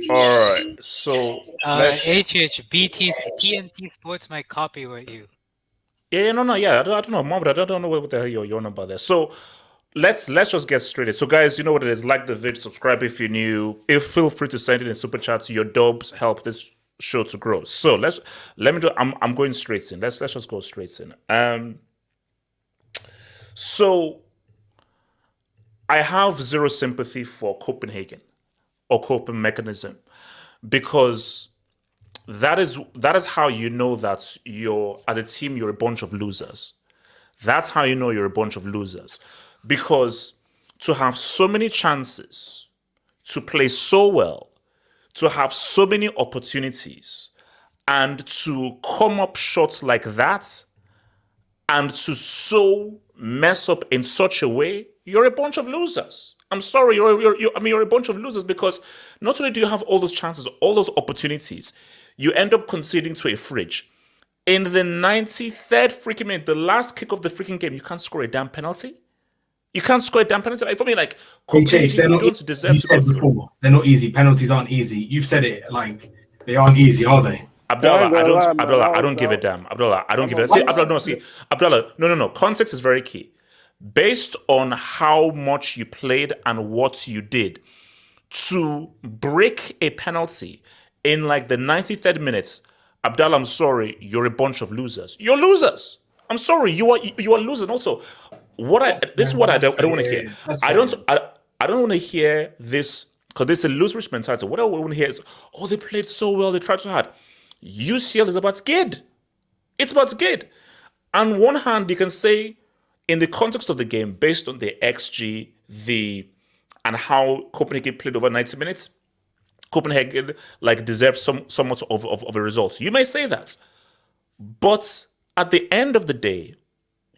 All right. So let's. HHBT's TNT Sports might copyright you. Yeah, no, yeah. I don't know, Mom, but I don't know what the hell you're on about there. So let's just get straight in. So guys, you know what it is. Like the video, subscribe if you're new. If feel free to send it in super chats. Your dubs help this show to grow. So let me do. I'm going straight in. Let's just go straight in. So I have zero sympathy for Copenhagen or coping mechanism because that is how you know that as a team you're a bunch of losers. That's how you know you're a bunch of losers. Because to have so many chances, to play so well, to have so many opportunities, and to come up short like that, and to so mess up in such a way, you're a bunch of losers. I'm sorry, you're a bunch of losers because not only do you have all those chances, all those opportunities, you end up conceding to a fridge. In the 93rd freaking minute, the last kick of the freaking game, you can't score a damn penalty. You can't score a damn penalty. Like, for me, like, they're not easy. You said before, they're not easy. Penalties aren't easy. You've said it like they aren't easy, are they? Abdullah, I don't give a damn. Abdullah, I don't give a damn. Abdullah, no. Context is very key. Based on how much you played and what you did, to break a penalty in like the 93rd minute, Abdallah, I'm sorry, you're a bunch of losers. You're losers. I'm sorry, you are losers. And also, this is what I don't want to hear. I don't want to hear this because this is a loser's mentality. What I want to hear is, oh, they played so well, they tried so hard. UCL is about skid. It's about skid. On one hand, you can say, in the context of the game, based on the XG, and how Copenhagen played over 90 minutes, Copenhagen deserves somewhat of a result. You may say that. But at the end of the day,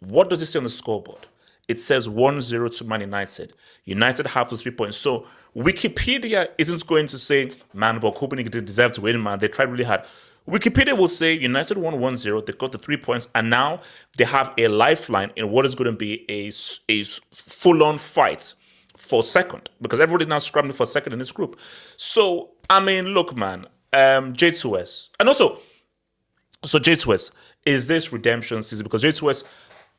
what does it say on the scoreboard? It says 1-0 to Man United. United have those 3 points. So Wikipedia isn't going to say, man, but Copenhagen didn't deserve to win, man. They tried really hard. Wikipedia will say United won 1-0, they got the 3 points, and now they have a lifeline in what is going to be a full-on fight for second, because everybody's now scrambling for second in this group. So, I mean, look, man, J2S, and also, so J2S, is this redemption season? Because J2S,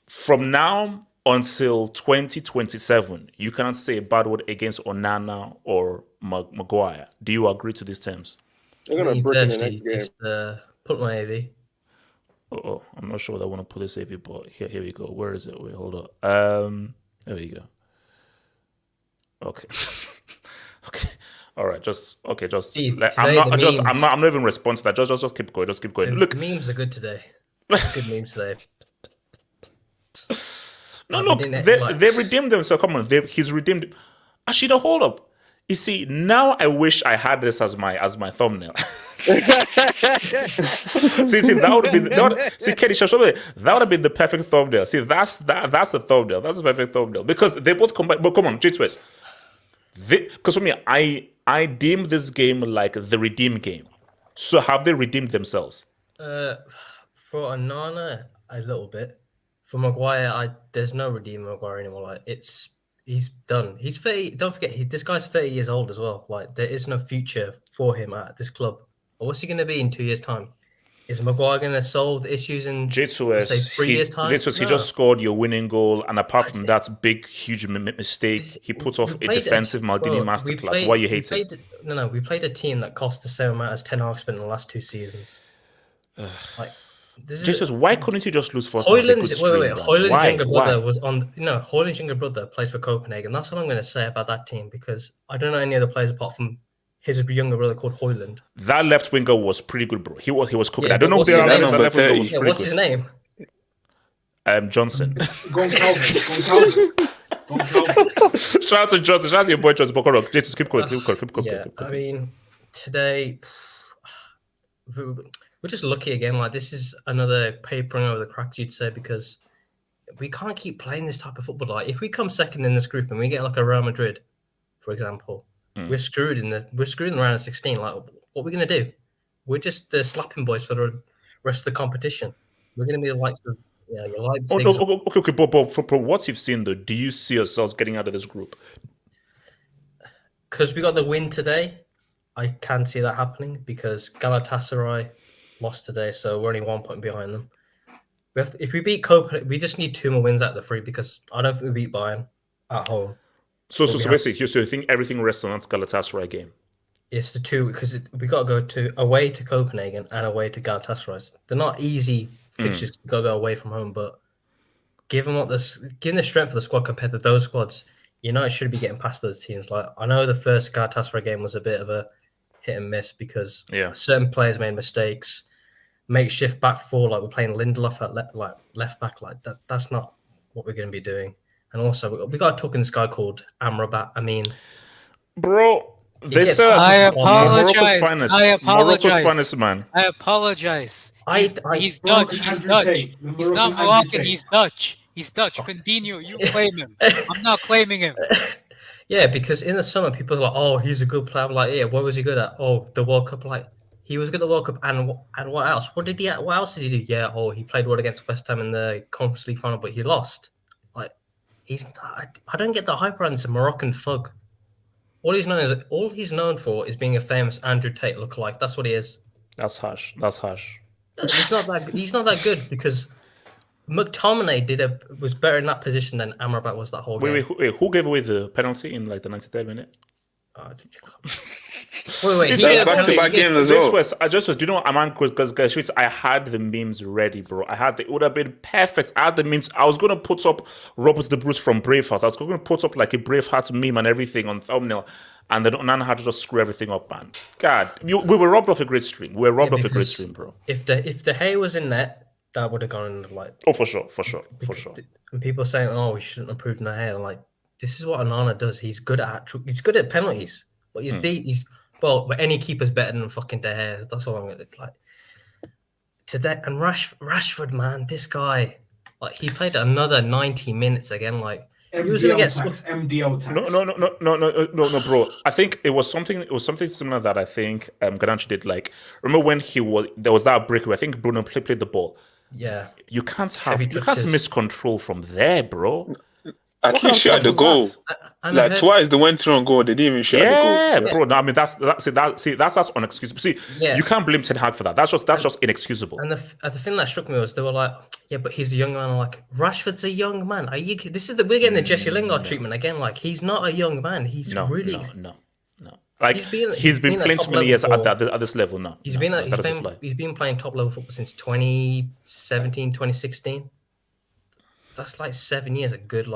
from now until 2027, you cannot say a bad word against Onana or Maguire. Do you agree to these terms? They're going to break in the next game. Just put my AV. Oh, I'm not sure that I want to pull this AV, but here we go. Where is it? Wait, hold on. There we go. Okay. Okay. All right. Just See, I'm today the not. memes- I'm not even responding to that. Just keep going. Just keep going. Look, The memes are good today. It's good memes today. no, Like, look. we didn't, They like- they've redeemed themselves. Come on. He's redeemed. Actually, no, hold up. You see, now I wish I had this as my thumbnail. see, that would have been see, Kenny, that would have been the perfect thumbnail. See, that's the thumbnail. That's the perfect thumbnail because they both combine. But come on, J2S. Because for me, I deem this game like the redeem game. So have they redeemed themselves? For Onana, a little bit. For Maguire, there's no redeeming Maguire anymore. Like he's done. He's 30. Don't forget, this guy's 30 years old as well. Like there is no future for him at this club. But what's he going to be in 2 years' time? Is Maguire going to solve the issues in J2S, say 3 years' time? J2S, he No. just scored your winning goal, and apart from that big, huge mistake, he put off a We played defensive Maldini masterclass. Why you hate it? We played a team that cost the same amount as Ten Hag spent in the last 2 seasons. Like this is J2S, why couldn't you just lose for Højlund's younger brother Why? was on. No, Højlund's younger brother plays for Copenhagen. That's what I'm going to say about that team because I don't know any other players apart from his younger brother called Højlund. That left winger was pretty good, bro. He was cooking. Yeah, I don't know but who the what's his other name? left winger was Yeah, pretty what's his good. name? Johnson. Go on, Calvin. Go on, Calvin. Shout out to Johnson. Shout out to your boy Johnson. But hold on, J2S, keep going. Yeah, I mean, today we're just lucky again. Like this is another papering over the cracks, you'd say, because we can't keep playing this type of football. Like if we come second in this group and we get like a Real Madrid, for example, we're screwed in the round of 16. Like what are we gonna do? We're just the slapping boys for the rest of the competition. We're gonna be the likes of your Leipzig. Okay. But from what you've seen, though, do you see yourselves getting out of this group? Because we got the win today, I can see that happening because Galatasaray lost today, so we're only 1 point behind them. If we beat Copenhagen, we just need 2 more wins out of the 3 because I don't think we beat Bayern at home. So basically, so you think everything rests on that Galatasaray game? It's the 2 because we got to go away to Copenhagen and away to Galatasaray. They're not easy fixtures to go away from home, but given the strength of the squad compared to those squads, United should be getting past those teams. Like I know the first Galatasaray game was a bit of a hit and miss because certain players made mistakes. Makeshift back four, like we're playing Lindelof at left back, like that. That's not what we're going to be doing. And also, we got to talk to this guy called Amrabat. I mean, bro, they said I apologize. Morocco's finest. I apologize. Morocco's finest man. I apologize. He's Bro, Dutch. He's Andrew Dutch. Tate, the He's not Moroccan Moroccan. Andrew He's Tate. Dutch. He's Dutch. Continue. You claim him. I'm not claiming him. yeah, because in the summer, people are like, "Oh, he's a good player." I'm like, yeah, what was he good at? Oh, the World Cup. Like, he was good at the World Cup, and what else? What else did he do? Yeah, he played well against West Ham in the Conference League final, but he lost. Like, I don't get the hype around this Moroccan thug. All he's known for is being a famous Andrew Tate lookalike. That's what he is. That's harsh. He's not that good because McTominay was better in that position than Amrabat was that whole game. Wait, who gave away the penalty in like the 93rd minute? Wait. That's back-to-back games as well. I just was, do you know what I'm angry because I had the memes ready, bro. It would have been perfect. I had the memes. I was gonna put up Robert the Bruce from Braveheart. I was gonna put up like a Braveheart meme and everything on thumbnail. And then Onana had to just screw everything up, man. God, we were robbed off a great stream. We were robbed off a great stream, bro. If the hay was in net, that would have gone in the light. Oh, for sure. And people saying, "Oh, we shouldn't have proved in the hay." I'm like, this is what Onana does. He's good at penalties. But but any keeper's better than fucking De Gea. That's all I'm gonna. It's like today and Rashford, man, this guy, like he played another 90 minutes again. Like he was gonna get MDL tax. No, bro. I think it was something similar that I think Ganache did. Like, remember when there was that break where I think Bruno played the ball. Yeah, you can't miss control from there, bro. At least share the goal. Like twice they went through on goal, they didn't even share the goal. Yeah, bro. No, I mean that's unexcusable. See, you can't blame Ten Hag for that. That's just inexcusable. And the thing that struck me was they were like, "Yeah, but he's a young man." I'm like, Rashford's a young man. We're getting the Jesse Lingard treatment again. Like he's not a young man. He's no. Like he's been playing so many years at this level now. He's been playing top level football since 2017, 2016. That's like 7 years of good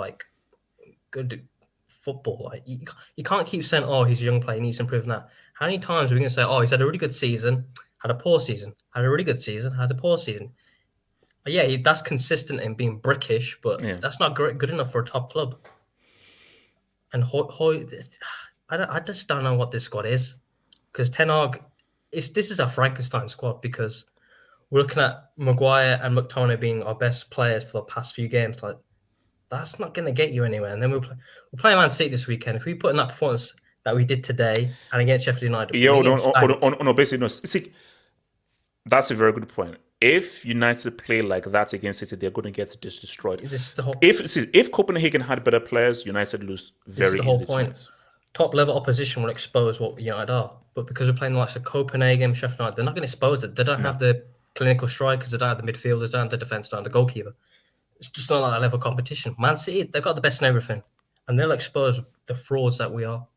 football. Like you can't keep saying, "Oh, he's a young player, he needs to improve that." How many times are we going to say, "Oh, he's had a really good season, had a poor season, had a really good season, had a poor season"? Yeah, that's consistent in being brickish, but that's not good enough for a top club. And I just don't know what this squad is, because Ten Hag, this is a Frankenstein squad, because we're looking at Maguire and McTominay being our best players for the past few games. Like, that's not going to get you anywhere. And then we're playing Man City this weekend. If we put in that performance that we did today and against Sheffield United, basically, no. See, that's a very good point. If United play like that against City, they're going to get destroyed. This is the whole. If Copenhagen had better players, United lose very easily. This is the whole point. Top level opposition will expose what United are, but because we're playing the likes of Copenhagen, Sheffield United, they're not going to expose it. They don't have the clinical strikers, they don't have the midfielders, they don't have the defence, they don't have the goalkeeper. It's just not like that level of competition. Man City, they've got the best in everything, and they'll expose the frauds that we are.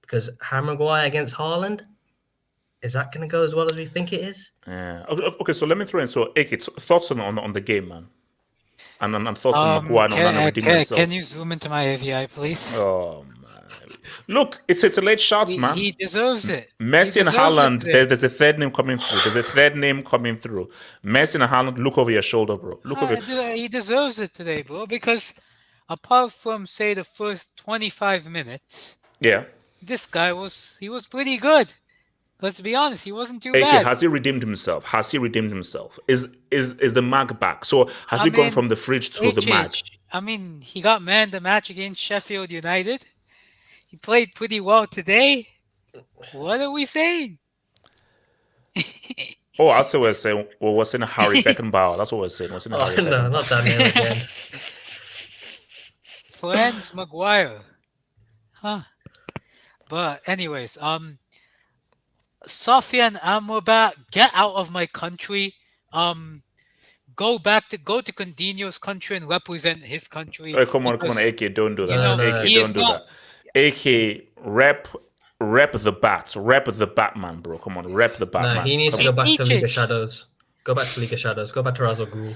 Because Harry Maguire against Haaland, is that going to go as well as we think it is? Yeah. Okay, so let me throw in. So, AK, thoughts on the game, man, and thoughts on Maguire and Onana redeeming themselves. Can you zoom into my AVI, please? Oh man, look, it's a late shot, man. He deserves it. Messi and Haaland. There's a third name coming through. Messi and Haaland, look over your shoulder, bro. Look over. He deserves it today, bro. Because apart from say the first 25 minutes, this guy was pretty good. Let's be honest, he wasn't too bad. Has he redeemed himself? Is the mag back? So has he gone from the fridge to the mag? I mean, he got man the match against Sheffield United. He played pretty well today. What are we saying? That's what we're saying. Well, we're saying Harry Beckenbauer. That's what we're saying. No, not that name again. Franz Maguire. Huh. But anyways, Sofian Amrabat, get out of my country. Go to Coutinho's country and represent his country. Oh, come on, AK, don't do that. AK, don't do that. AK, rep the bats. Rep the Batman, bro. Come on, rep the Batman. No, he needs to go back to Liga Shadows. Go back to Liga Shadows. Go back to Razal Ghul.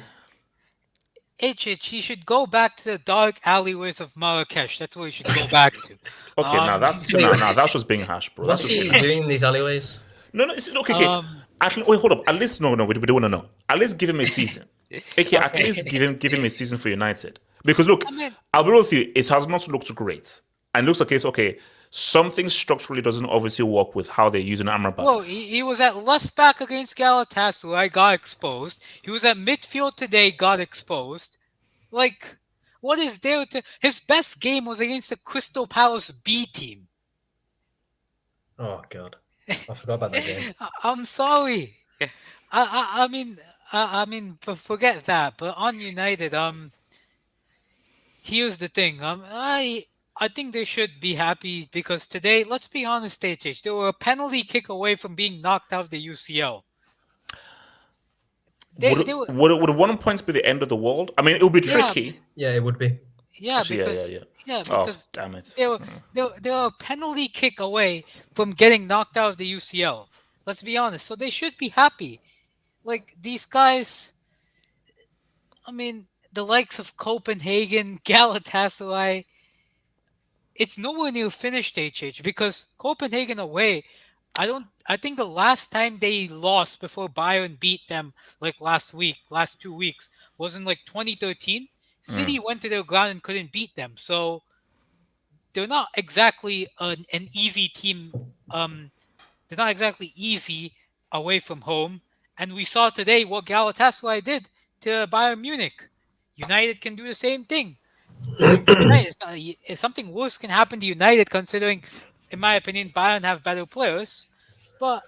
He should go back to the dark alleyways of Marrakesh. That's where he should go back to. Okay, that's just being harsh, bro. What's he doing in these alleyways? No, it's okay. Actually, wait, hold up. At least, no, we don't want to know. At least give him a season. Okay, at least give him a season for United. Because look, I'll be real with you, it has not looked great. And it looks like it's okay. Something structurally doesn't obviously work with how they're using Amrabat. Well, he was at left back against Galatasaray, got exposed. He was at midfield today, got exposed. Like, what is there to... His best game was against the Crystal Palace B team. Oh, God. I forgot about that game. I'm sorry. I mean, forget that. But on United, here's the thing. I think they should be happy because today, let's be honest, HH, they were a penalty kick away from being knocked out of the UCL. Would 1 point be the end of the world? I mean, it would be tricky. Yeah, it would be. Yeah, because because damn it. They were a penalty kick away from getting knocked out of the UCL. Let's be honest. So they should be happy. Like, these guys, I mean, the likes of Copenhagen, Galatasaray, it's nowhere near finished, HH, because Copenhagen away, I think the last time they lost before Bayern beat them, like last 2 weeks, was in like 2013. City went to their ground and couldn't beat them. So they're not exactly an easy team. They're not exactly easy away from home. And we saw today what Galatasaray did to Bayern Munich. United can do the same thing. Something worse can happen to United, considering, in my opinion, Bayern have better players. But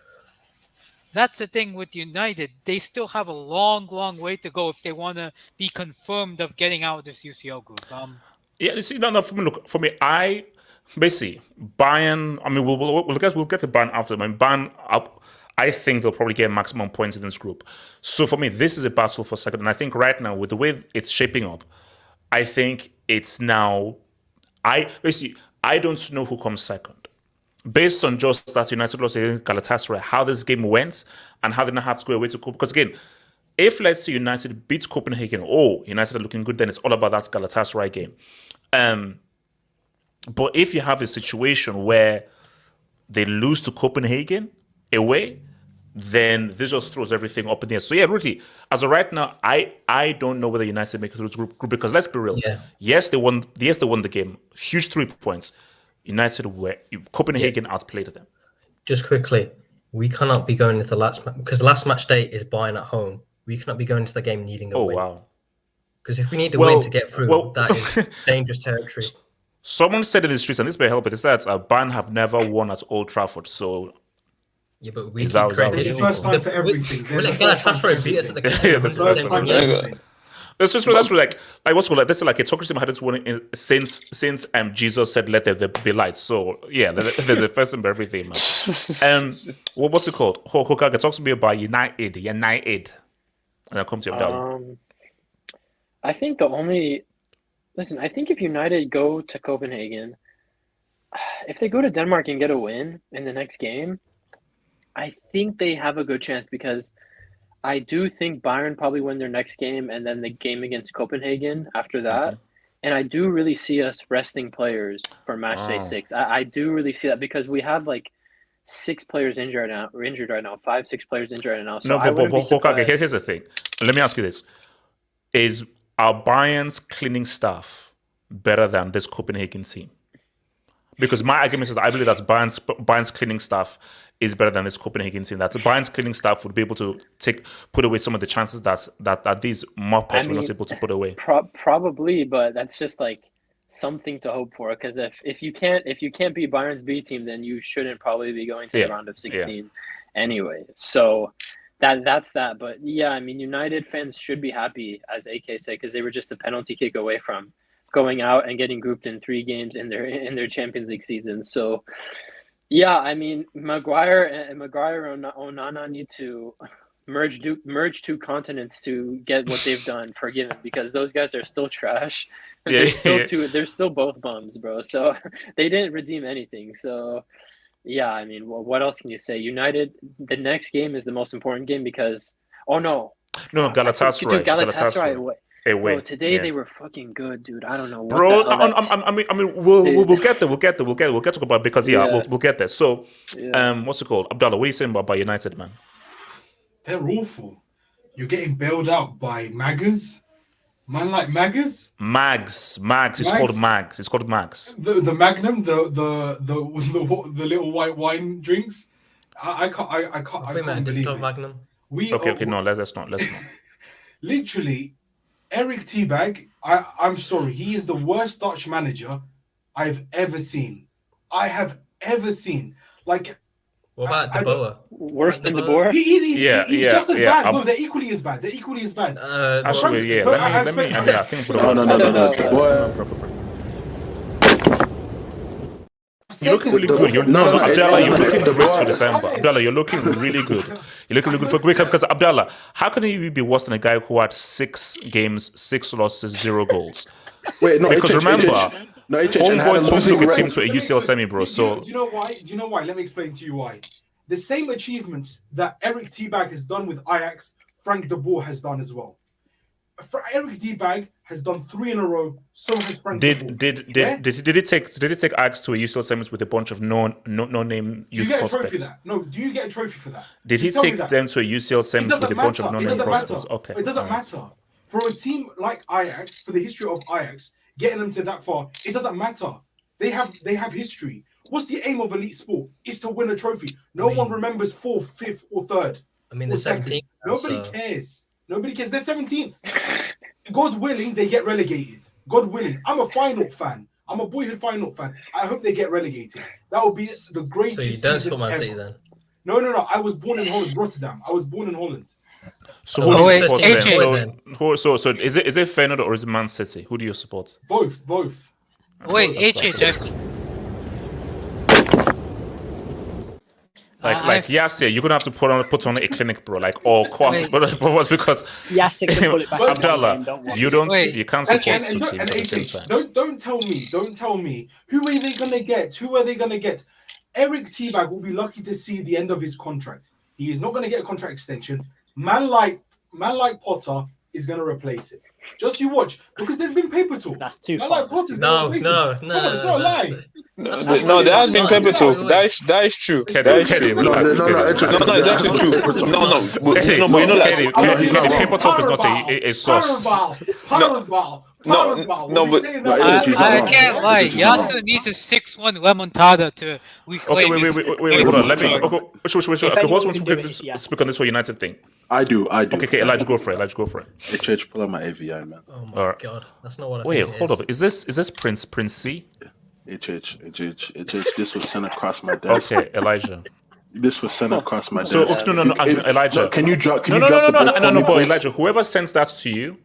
that's the thing with United. They still have a long, long way to go if they want to be confirmed of getting out of this UCL group. Yeah, you see, no. For me, I basically Bayern. I mean, we'll get to Bayern after. I mean, Bayern up. I think they'll probably get maximum points in this group. So for me, this is a battle for second. And I think right now, with the way it's shaping up, I think it's now. I don't know who comes second, based on just that United lost against Galatasaray, how this game went and how they now have to go away to Copenhagen. Because again, if let's say United beats Copenhagen, United are looking good, then it's all about that Galatasaray game. But if you have a situation where they lose to Copenhagen away, then this just throws everything up in the air. So yeah, really, as of right now, I don't know whether United make it through the group because let's be real. Yeah. Yes, they won the game. Huge 3 points. Copenhagen outplayed them. Just quickly, we cannot be going into the last match because the last match day is Bayern at home. We cannot be going into the game needing a win. Oh wow! Because if we need a win to get through, that is dangerous territory. Someone said in the streets, and this may help it, is that Bayern have never won at Old Trafford. So yeah, but we keep creating. It's the first time for everything. Will it Galatasaray beat us at the game? That's just that's like what's called like this is like a hypocrisy hadn't won since Jesus said let there be light. So yeah, there's a first time for everything, man. What's it called? Hokage, talk to me about United, and I'll come to you. I think I think if United go to Copenhagen, if they go to Denmark and get a win in the next game, I think they have a good chance because I do think Bayern probably win their next game and then the game against Copenhagen after that. Mm-hmm. And I do really see us resting players for match day 6. I do really see that because we have like 6 players injured right now, 5, 6 players injured right now. So here's the thing. Let me ask you this. Are Bayern's cleaning staff better than this Copenhagen team? Because my argument is I believe that Bayern's cleaning staff is better than this Copenhagen team. That Bayern's cleaning staff would be able to put away some of the chances that these Muppets were not able to put away. Probably, but that's just like something to hope for. Because if you can't beat Bayern's B team, then you shouldn't probably be going to the round of 16 anyway. So that's that. But yeah, I mean, United fans should be happy, as AK said, because they were just a penalty kick away from going out and getting grouped in 3 games in their Champions League season. So yeah, I mean, Maguire and Onana need to merge 2 continents to get what they've done forgiven because those guys are still trash. They're still both bums, bro. So they didn't redeem anything. So yeah, I mean, what else can you say? United, the next game is the most important game because Galatasaray. Galatasaray. Away. Bro, today they were fucking good, dude. I don't know. Bro, I mean, we'll get there. We'll get to about because we'll get there. So, what's it called, Abdallah? What are you saying about United, man? They're awful. You're getting bailed out by Maggers. Man, like Maggers. Mags. It's called Mags. It's called Mags. The Magnum, the little white wine drinks. I can't believe it. Magnum. Okay. No, let's not. Literally. Eric Teabag, I'm sorry, he is the worst Dutch manager I've ever seen. Like, what about De Boer? Worse than De Boer? He's just as bad. No, they're equally as bad. Actually, yeah. Let me. I think. No. You look really good. Abdallah, you're looking great for December. Abdallah, you're looking really good. You're looking really good for Greek Cup because Abdallah, how can he be worse than a guy who had 6 games, 6 losses, 0 goals? Wait, no. Because remember, Homeboy took a team to a UCL semi, bro. So do you know why? Let me explain to you why. The same achievements that Eric Teabag has done with Ajax, Frank de Boer has done as well. Eric Teabag has done 3 in a row. So has Frank. Did it take Ajax to a UCL semis with a bunch of no name youth prospects? Do you get a trophy for that? Did he take them to a UCL semis with a bunch of no name prospects? Okay, it doesn't matter. For a team like Ajax, for the history of Ajax, getting them to that far, it doesn't matter. They have history. What's the aim of elite sport? Is to win a trophy. No one remembers 4th, 5th, or 3rd. I mean, the 17th. Nobody cares. Nobody cares. They're 17th. God willing, they get relegated. God willing. I'm a Feyenoord fan. I'm a boyhood Feyenoord fan. I hope they get relegated. That would be the greatest. So you don't support Man City then? No. I was born in Holland, Rotterdam. I was born in Holland. So who do you support then? So is it Feyenoord or is it Man City? Who do you support? Both. Wait, HH. Yasser, you're gonna have to put on a clinic, bro. Like all course, but what's because Yasser can pull it back. Abdallah, you can't support 2 teams at the same time. Don't tell me. Who are they gonna get? Eric Teabag will be lucky to see the end of his contract. He is not going to get a contract extension. Man like Potter is going to replace it. Just you watch, because there's been paper talk. That's too Man far. like Potter's No, gonna replace no, it. no, Come on, it's not a lie. No, there has been paper talk. That is true. That is true. No, it's actually true. No, but you know, like, paper talk is not a source. I can't lie. Yasu needs a 6-1 Remontada to reclaim Wait, hold on. Let me. Okay, who else wants to speak on this whole United thing? I do. Okay, Elijah, go for it. HH, pull out my AVI, man. Oh my god, that's not what I Wait, think. hold up. Is this Prince C? HH, this was sent across my desk. Okay, Elijah. This was sent across my desk. So no, Elijah. Can you drop? No, but Elijah, whoever sends that to you,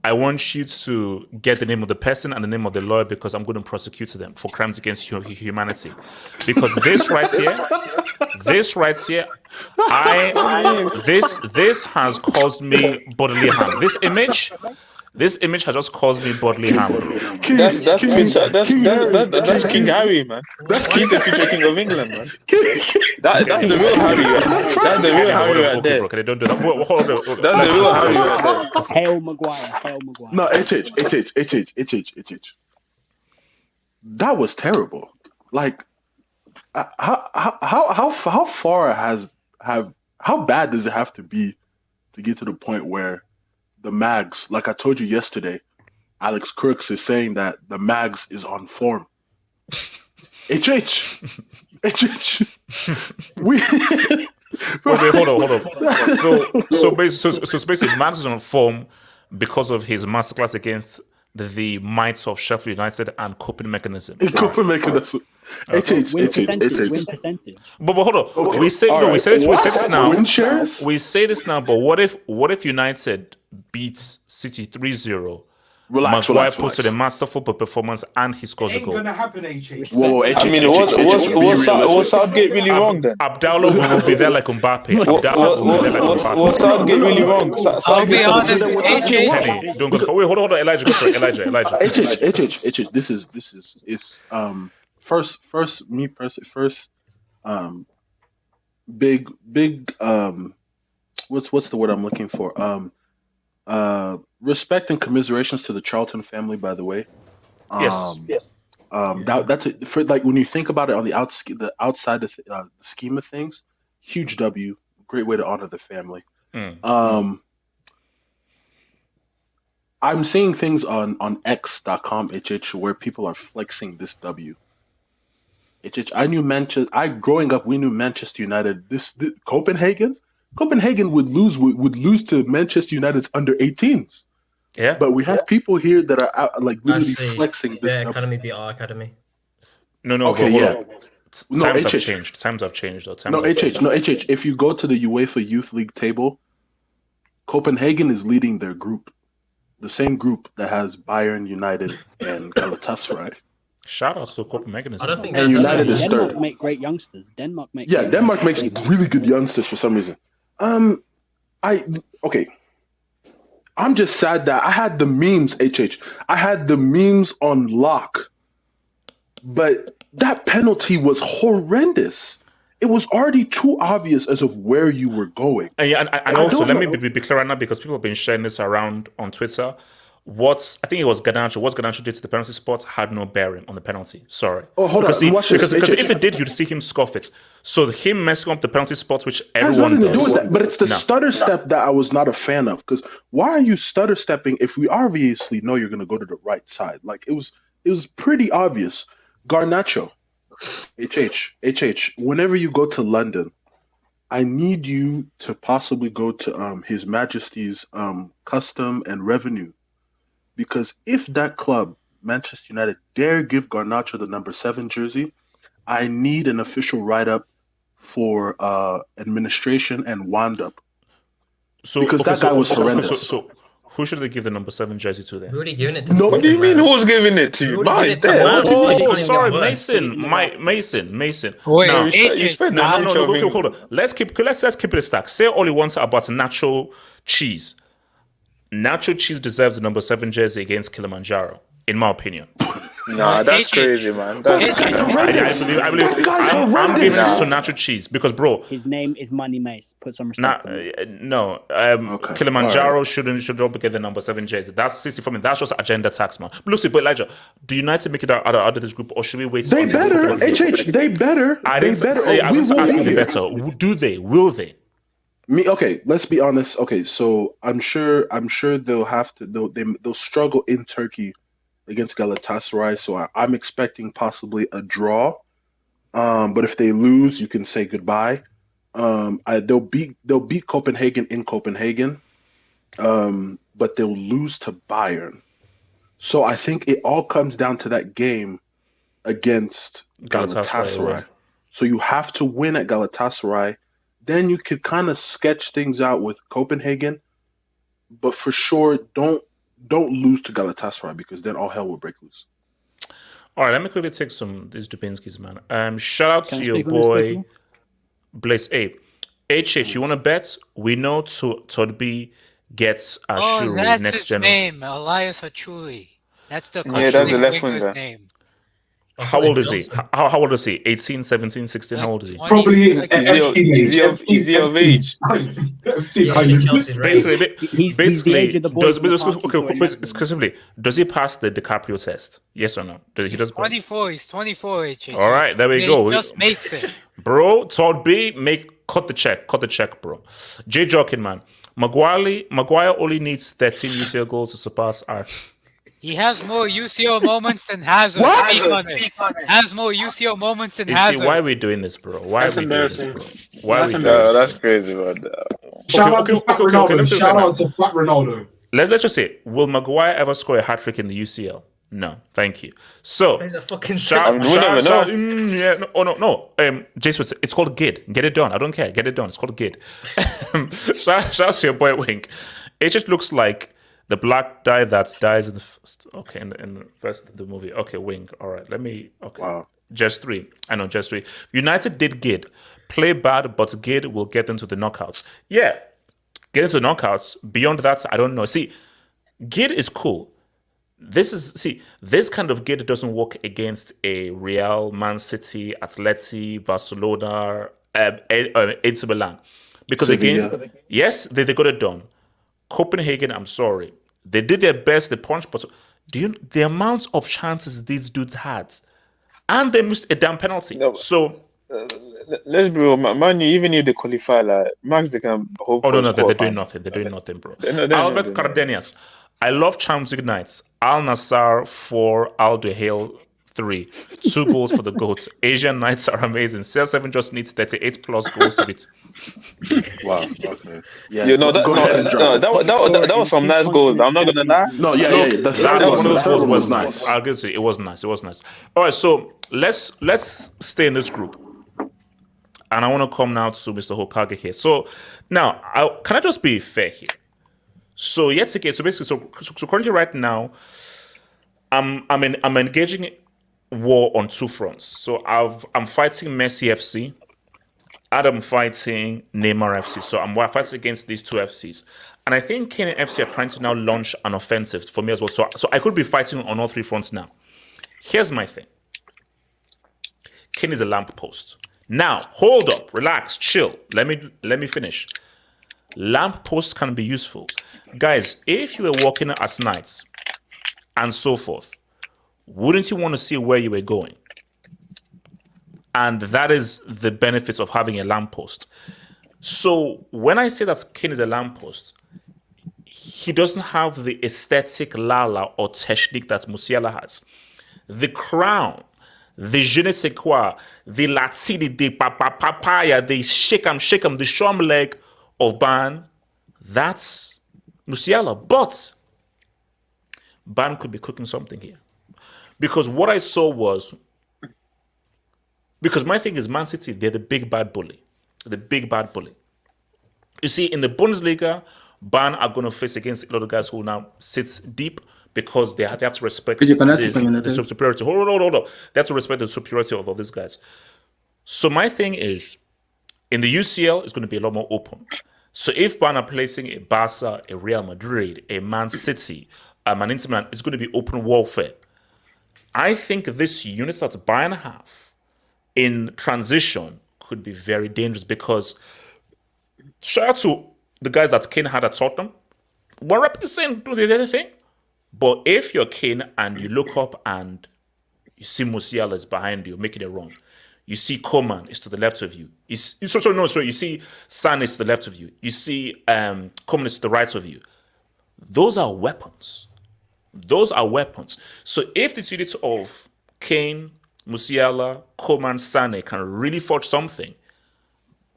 I want you to get the name of the person and the name of the lawyer, because I'm going to prosecute them for crimes against humanity. Because this right here, this has caused me bodily harm. This image has just caused me bodily harm. That's King Harry, man. He's the future King of England, man. That's the real Harry. That's the real Harry right there. Okay, don't do that. Hold on. That's the real Harry right there. Hail Maguire. No, HH. That was terrible. Like, how far how bad does it have to be to get to the point where the Mags, like I told you yesterday, Alex Crooks is saying that the Mags is on form. HH. Wait, hold on. So basically, Mags is on form because of his masterclass against the mites of Sheffield United and coping mechanism. Win percentage. But hold on. Okay. We say this now. Win shares? We say this now, but what if United beats City 3-0? Maguire puts in a masterful performance and he scores a Ain't goal. gonna happen, HH. Whoa, I mean, was Southgate really wrong then? Abdallah will be there like Mbappe. Was Southgate really wrong? I'll be honest, AJ. Kenny, don't go for. Wait, hold on, Elijah. Go for it. Elijah. HH. This is first big what's the word I'm looking for? Respect and commiserations to the Charlton family, by the way. Yes. That's it. For like when you think about it on the outside of the scheme of things, huge W, great way to honor the family. I'm seeing things on X.com, HH, where people are flexing this W. HH, I knew Manchester. Growing up, we knew Manchester United. This Copenhagen would lose to Manchester United's under 18s. Yeah, but we have people here that are out, like literally flexing this. The academy beat our academy. No. Okay, Times have changed. Times have changed, though. HH. If you go to the UEFA Youth League table, Copenhagen is leading their group, the same group that has Bayern, United, and Galatasaray. Shout out to Copenhagen. I don't think and United is third. Denmark make great youngsters. Denmark makes really good youngsters for some reason. I'm just sad that I had the memes, HH. I had the memes on lock. But that penalty was horrendous. It was already too obvious as of where you were going. And also, let me be clear right now, because people have been sharing this around on Twitter. I think it was Garnacho. What Garnacho did to the penalty spot had no bearing on the penalty. Sorry. Oh, hold on. Because if it did, you'd see him scoff it. So him messing up the penalty spots, which everyone does. But it's the stutter step that I was not a fan of. Because why are you stutter stepping if we obviously know you're going to go to the right side? Like it was pretty obvious. Garnacho, HH. Whenever you go to London, I need you to possibly go to His Majesty's Custom and Revenue. Because if that club, Manchester United, dare give Garnacho the number 7 jersey, I need an official write-up for administration and wound-up. Because that guy was horrendous. So who should they give the number 7 jersey to then? We're already giving it to What do you mean who's giving it to you? Sorry, Mason. Wait, no, hold on. Let's keep it a stack. Say all you want about Nacho Cheese. Nacho Cheese deserves the number 7 jersey against Kilimanjaro, in my opinion. Nah, that's HH. crazy, man. That's That's horrendous. I believe That guy's I'm horrendous. giving this to nacho cheese because, bro, His name is Money Mace. Put some respect on it. Okay. Kilimanjaro All right. shouldn't get the number 7 jersey. That's 60 for me. That's just agenda tax, man. But look, but Elijah, do United make it out of this group, or should we wait? They until the better. Copenhagen game? HH. They better. I They didn't better. say. or I'm we just won't asking be the here. better. Do they? Will they? Okay, let's be honest. Okay, so I'm sure they'll have to. They'll struggle in Turkey against Galatasaray. So I'm expecting possibly a draw. But if they lose, you can say goodbye. They'll beat Copenhagen in Copenhagen. But they'll lose to Bayern. So I think it all comes down to that game against Galatasaray. Right. So you have to win at Galatasaray. Then you could kind of sketch things out with Copenhagen, but for sure, don't lose to Galatasaray because then all hell will break loose. All right, let me quickly take these Dubinskis, man. Shout out Can to I your speak on this boy quickly? Blaze Ape. HH, you want to bet? We know Todby gets Ashuri that's next his January. name, Elias Achuri. That's the Yeah, that's the left winger's winger. name. How old is he? How old is he? 18, 17, 16? How old is he? Probably Like, Epstein age. Is he of age? Epstein Yeah, Island. Chelsea's right. He's the age of the boys in the park, Specifically, does he pass the DiCaprio test? Yes or no? He does. 24. He's 24. HH. All right, there we He go. just makes it. Bro, Todd B, cut the check, bro. J Jokin, man. Maguire only needs 13 UCL goals to surpass our. He has more UCL moments than Hazard. What? Speak on it. Has more UCL moments than You Hazard. see, why are we doing this, bro? Why That's are we doing this, embarrassing. bro? Why are we That's doing this? That's bro? crazy, man. Shout out to okay, Flat okay, Ronaldo. let's just Shout say out to Flat Ronaldo. Let's just say, will Maguire ever score a hat trick in the UCL? No, thank you. So, He's a fucking I mean, we never know. yeah, no. Jason, it's called GID. Get it done. I don't care. Get it done. It's called GID. Shout out to your boy Wink. It just looks like the black dye that dies in the first. Okay, in the first of the movie. Okay, Wink. All right, let me. Okay, Wow. just 3. I know, just 3. United did GID. Play bad, but GID will get into the knockouts. Yeah, get into the knockouts. Beyond that, I don't know. See, GID is cool. This kind of GID doesn't work against a Real, Man City, Atleti, Barcelona, AC Milan. Because Sevilla. again, yes, they got it done. Copenhagen, I'm sorry. They did their best, they punched, but the amount of chances these dudes had, and they missed a damn penalty. No, So, let's be real, man. Even if they qualify, like Max, they can hope. oh for no, a they're spot, doing man. nothing. They're doing nothing, bro. They're not Albert doing Cardenias. I love Champions League nights. Al Nassr 4, Al Duhail 3. 2 goals for the GOAT. Asian nights are amazing. CR7 just needs 38 plus goals to beat. Wow. Okay. Yeah. You know, Go ahead and drop it. that was some nice goals. I'm not gonna lie. No, yeah. The That's third one of those goals was one nice. I'll give it. It was nice. All right, so let's stay in this group. And I want to come now to Mr. Hokage here. So now, can I just be fair here? So yet again, so basically, so currently right now, I'm engaging war on 2 fronts. So I'm fighting Messi FC, and I'm fighting Neymar FC. So I'm fighting against these 2 FCs, and I think Kane and FC are trying to now launch an offensive for me as well. So I could be fighting on all 3 fronts now. Here's my thing: Kane is a lamppost. Now, hold up, relax, chill. Let me finish. Lampposts can be useful. Guys, if you were walking at night and so forth, wouldn't you want to see where you were going? And that is the benefits of having a lamppost. So when I say that Kane is a lamppost, he doesn't have the aesthetic lala or technique that Musiala has. The crown, the je ne sais quoi, the latini, the papaya, the shake 'em, the show 'em leg of Ban, that's Musiala. But Ban could be cooking something here. Because what I saw was, because my thing is Man City, they're the big bad bully. The big bad bully. You see, in the Bundesliga, Bayern are going to face against a lot of guys who now sit deep because they have to respect the superiority. Hold on. They have to respect the superiority of these guys. So my thing is, in the UCL, it's going to be a lot more open. So if Bayern are placing a Barca, a Real Madrid, a Man City, an Inter Milan, it's going to be open warfare. I think this unit that Bayern have in transition could be very dangerous because shout out to the guys that Kane had at Tottenham. We're representing the other thing. But if you're Kane and you look up and you see Musiala is behind you, making a run, you see Coman is to the left of you. You see Sane is to the left of you. You see Coman is to the right of you. Those are weapons. Those are weapons. So if this unit of Kane, Musiala, Coman, Sane can really forge something,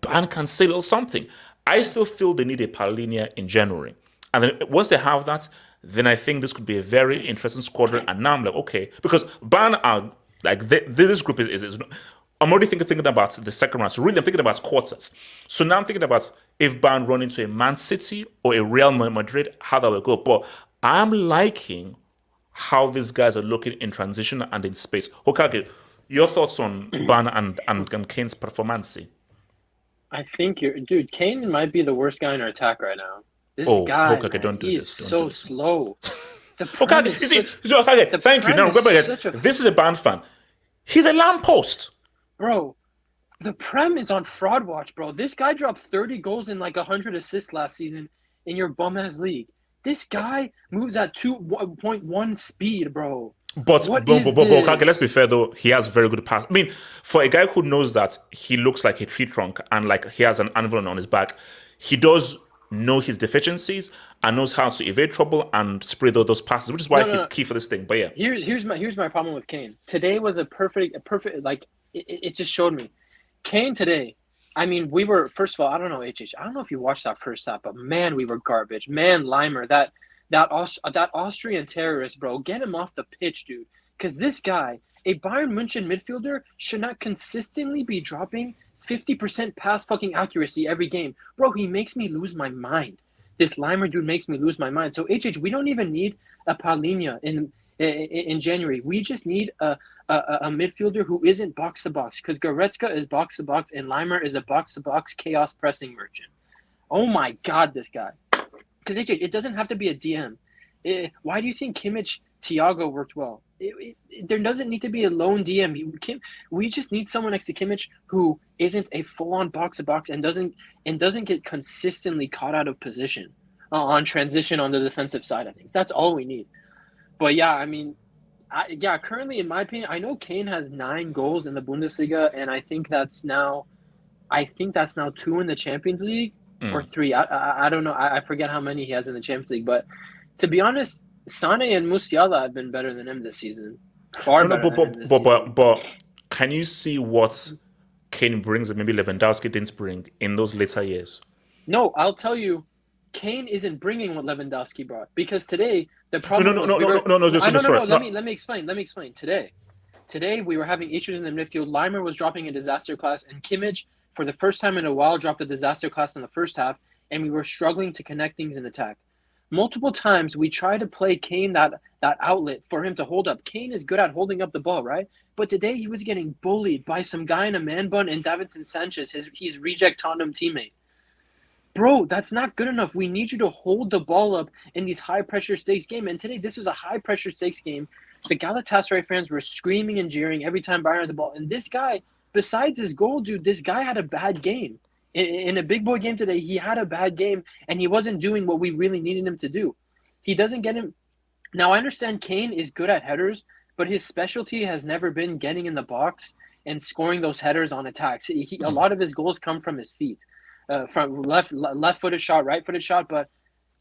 Bayern can sail something. I still feel they need a Palhinha in January. And then once they have that, then I think this could be a very interesting squadron. And now I'm like, okay, because Bayern are like this group is I'm already thinking about the second round. So really, I'm thinking about quarters. So now I'm thinking about if Bayern run into a Man City or a Real Madrid, how that will go. But I'm liking how these guys are looking in transition and in space. Hokage, your thoughts on Bayern and Kane's performance? I think dude, Kane might be the worst guy in our attack right now. This guy, Hokage, don't do he this. is so slow. Hokage, thank you. Now, this is a Bayern fan. He's a lamppost. Bro, the Prem is on fraud watch, bro. This guy dropped 30 goals and like 100 assists last season in your bum-ass league. This guy moves at 2.1 speed, bro. But okay, let's be fair though. He has very good pass. I mean, for a guy who knows that he looks like a tree trunk and like he has an anvil on his back, he does know his deficiencies and knows how to evade trouble and spray those passes, which is why he's key for this thing. But yeah, here's my problem with Kane. Today was a perfect like it just showed me. Kane today. I mean, we were first of all. I don't know HH. I don't know if you watched that first half, but man, we were garbage. Man, Limer, that Austrian terrorist, bro, get him off the pitch, dude. Because this guy, a Bayern München midfielder, should not consistently be dropping 50% pass fucking accuracy every game. Bro, he makes me lose my mind. This Limer dude makes me lose my mind. So, HH, we don't even need a Palhinha in January. We just need a midfielder who isn't box-to-box. Because Goretzka is box-to-box and Limer is a box-to-box chaos pressing merchant. Oh my God, this guy. Because it doesn't have to be a DM. Why do you think Kimmich, Thiago worked well? There doesn't need to be a lone DM. We just need someone next to Kimmich who isn't a full-on box-to-box and doesn't get consistently caught out of position on transition on the defensive side. I think that's all we need. But yeah, I mean, currently in my opinion, I know Kane has 9 goals in the Bundesliga, and I think that's now 2 in the Champions League. Or 3. I don't know. I forget how many he has in the Champions League. But to be honest, Sane and Musiala have been better than him this season. But can you see what Kane brings that maybe Lewandowski didn't bring in those later years? No, I'll tell you, Kane isn't bringing what Lewandowski brought. Because today, the problem No. Let me explain. Today, we were having issues in the midfield. Limer was dropping a disaster class, and Kimmich, for the first time in a while, dropped a disaster class in the first half, and we were struggling to connect things in attack. Multiple times, we tried to play Kane that outlet for him to hold up. Kane is good at holding up the ball, right? But today, he was getting bullied by some guy in a man bun and Davinson Sanchez, his reject Tottenham teammate. Bro, that's not good enough. We need you to hold the ball up in these high-pressure stakes games. And today, this was a high-pressure stakes game. The Galatasaray fans were screaming and jeering every time Bayern had the ball. And this guy, besides his goal, dude, this guy had a bad game. In a big boy game today, he had a bad game, and he wasn't doing what we really needed him to do. He doesn't get him. Now, I understand Kane is good at headers, but his specialty has never been getting in the box and scoring those headers on attacks. A lot of his goals come from his feet, from left-footed shot, right-footed shot, but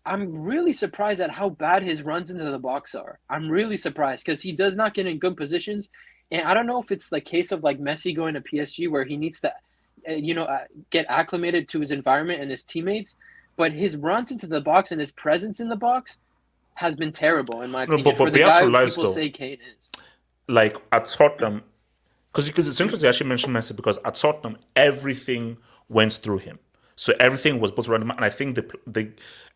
I'm really surprised at how bad his runs into the box are. I'm really surprised because he does not get in good positions. And I don't know if it's the case of like Messi going to PSG where he needs to, get acclimated to his environment and his teammates. But his runs into the box and his presence in the box has been terrible, in my opinion. But the guy people say Kane is. Like at Tottenham, because it's interesting you actually mentioned Messi because at Tottenham, everything went through him. So everything was built around him. And I think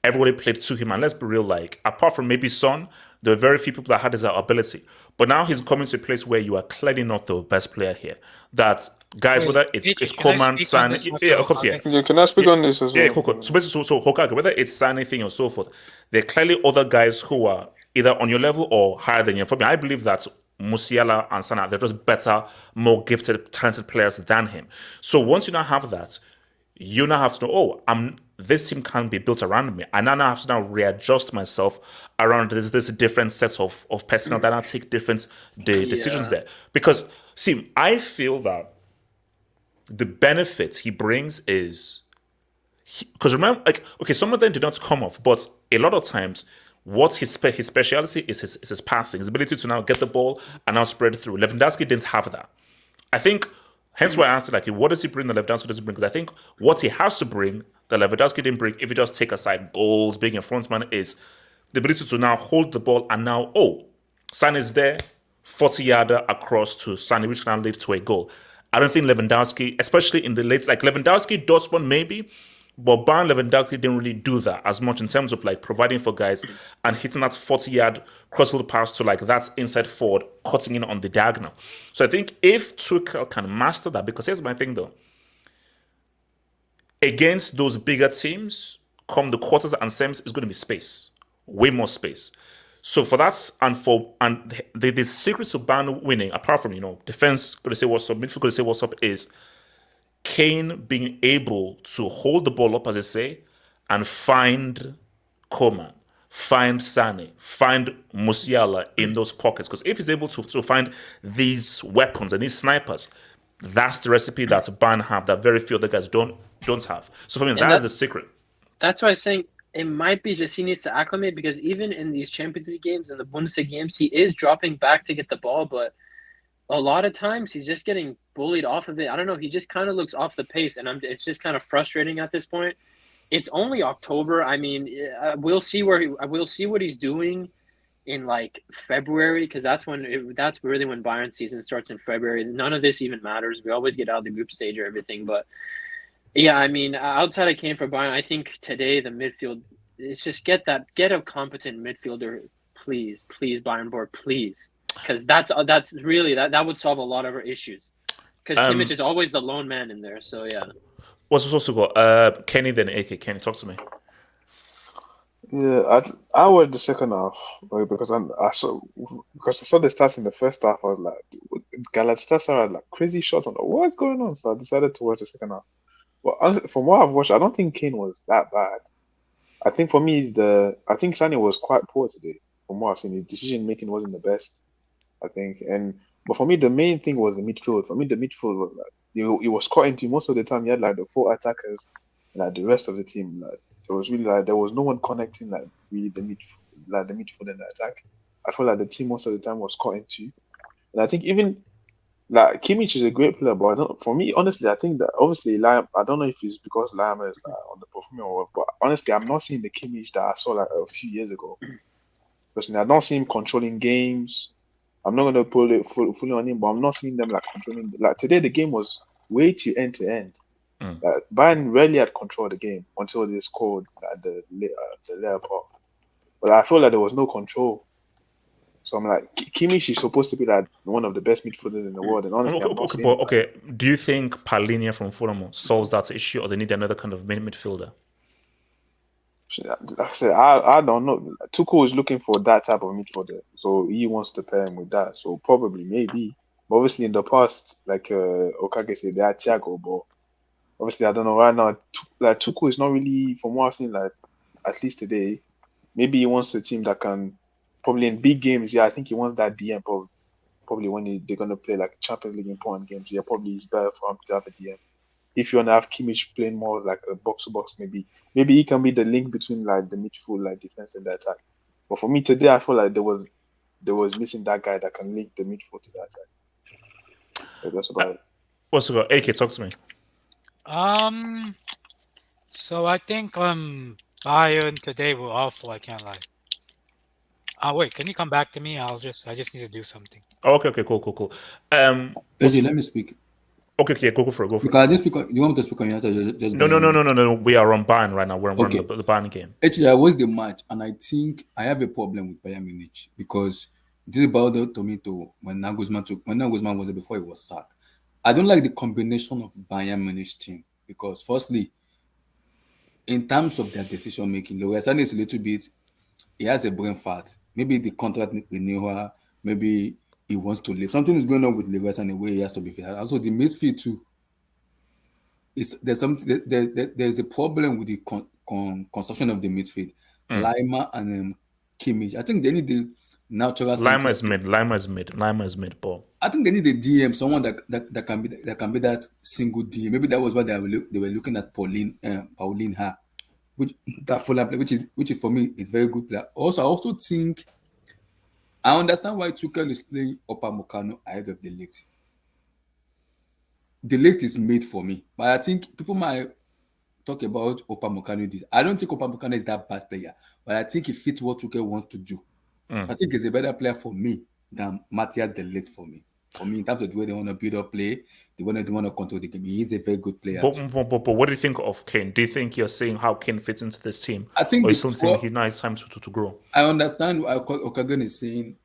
everybody played to him. And let's be real, like, apart from maybe Son, there were very few people that had his ability. But now he's coming to a place where you are clearly not the best player here. That guys, whether it's Coman, Sane, can I speak on this as well? Yeah, cool. So basically, so Hokage, whether it's Sane thing or so forth, there are clearly other guys who are either on your level or higher than you. For me, I believe that Musiala and Sana, they're just better, more gifted, talented players than him. So once you now have that, you now have to know, this team can't be built around me. I now have to readjust myself around this different sets of personnel that I take different decisions there. Because, see, I feel that the benefit he brings is, because remember, some of them did not come off, but a lot of times, what his speciality is his passing, his ability to now get the ball and now spread it through. Lewandowski didn't have that. I think, hence why I asked, what does he bring that Lewandowski doesn't bring? Because I think what he has to bring that Lewandowski didn't bring, if he does take aside goals, being a frontman, is the ability to now hold the ball and now, Sane is there, 40-yarder across to Sane, which can now lead to a goal. I don't think Lewandowski, especially in the late, Lewandowski does one maybe, but Bayern Lewandowski didn't really do that as much in terms of providing for guys and hitting that 40-yard crossfield pass to that inside forward, cutting in on the diagonal. So I think if Tuchel can master that, because here's my thing though, against those bigger teams, come the quarters and semis, is going to be space, way more space. So for that, and the secret to Bayern winning, apart from defense going to say what's up, midfield going to say what's up, is Kane being able to hold the ball up, as they say, and find Coman, find Sane, find Musiala in those pockets. Because if he's able to find these weapons and these snipers, that's the recipe that Bayern have that very few other guys don't have. So for me, that is the secret. That's why I'm saying it might be just he needs to acclimate, because even in these Champions League games and the Bundesliga games, he is dropping back to get the ball, but a lot of times he's just getting bullied off of it. I don't know. He just kind of looks off the pace, and it's just kind of frustrating at this point. It's only October. I mean, we'll see what he's doing in February, because that's really when Bayern season starts in February. None of this even matters. We always get out of the group stage or everything, but yeah, I mean, outside of Kane for Bayern, I think today the midfield, it's just get a competent midfielder, please, Bayern board, please. Because that's really that would solve a lot of our issues. Because Kimmich is always the lone man in there. So yeah. What's supposed to go? Kenny then AK. Kenny, talk to me. Yeah, I watched the second half because I saw the stats in the first half. I was like, Galatasaray had crazy shots on the what's going on? So I decided to watch the second half. But honestly, from what I've watched, I don't think Kane was that bad. I think for me, I think Sane was quite poor today. From what I've seen, his decision making wasn't the best, I think. But for me, the main thing was the midfield. For me, the midfield was he was caught into most of the time. He had the 4 attackers and the rest of the team. It was really there was no one connecting really the midfield, the midfield and the attack. I feel the team most of the time was caught into. And I think even Kimmich is a great player, but for me, honestly, I think that obviously Liam, I don't know if it's because Liam is underperforming or what, but honestly, I'm not seeing the Kimmich that I saw a few years ago. Personally, I don't see him controlling games. I'm not gonna put it fully on him, but I'm not seeing them controlling. Today, the game was way too end to end. Bayern rarely had control of the game until they scored at the later part. But I feel there was no control. So I'm Kimmich is supposed to be one of the best midfielders in the world, and honestly, okay. Do you think Palhinha from Fulham solves that issue, or they need another kind of midfielder? Like I said, I don't know. Tuchel is looking for that type of midfielder, so he wants to pair him with that. So probably, maybe. But obviously, in the past, Okage said, they had Thiago, but obviously, I don't know right now. Tuchel is not really, from what I've seen, at least today, maybe he wants a team that can, probably in big games, I think he wants that DM, probably when they're going to play Champions League important games, probably it's better for him to have a DM. If you want to have Kimmich playing more a box-to-box, maybe he can be the link between the midfield, defense and the attack. But for me today, I feel there was missing that guy that can link the midfield to the attack. So that's about it. What's it? AK, talk to me. So I think Bayern today were awful. I can't lie. Wait, can you come back to me? I just need to do something. Okay, cool. AJ, let me speak. Okay, go for it. Because I didn't speak. You want me to speak on United? No. We are on Bayern right now. We're on the Bayern game. Actually, I watched the match, and I think I have a problem with Bayern Munich because this is about the tomato when Nagelsmann was there before he was sacked. I don't like the combination of Bayern Munich team because, firstly, in terms of their decision making, Lorenzo is a little bit. He has a brain fart. Maybe the contract renewal, maybe he wants to leave. Something is going on with Leroy and the way he has to be fit. Also, the midfield too. There's a problem with the construction of the midfield. Lima and Kimmich. I think they need the natural. Lima is mid. Ball. I think they need a DM, someone that can be that single DM. Maybe that was what they were looking at Pauline Ha, which that Fulham play, which is for me is very good player. Also, I also think I understand why Tuchel is playing Upamecano ahead of the Ligt. The Ligt is made for me, but I think people might talk about Upamecano. I don't think Upamecano is that bad player, but I think he fits what Tuchel wants to do. I think he's a better player for me than Matthias de Ligt for me. For me, in terms of the way they want to build up play, they want to control the game. He is a very good player. But what do you think of Kane? Do you think you're saying how Kane fits into this team? I think or is something he now it's time to grow? I understand what Okagan is saying.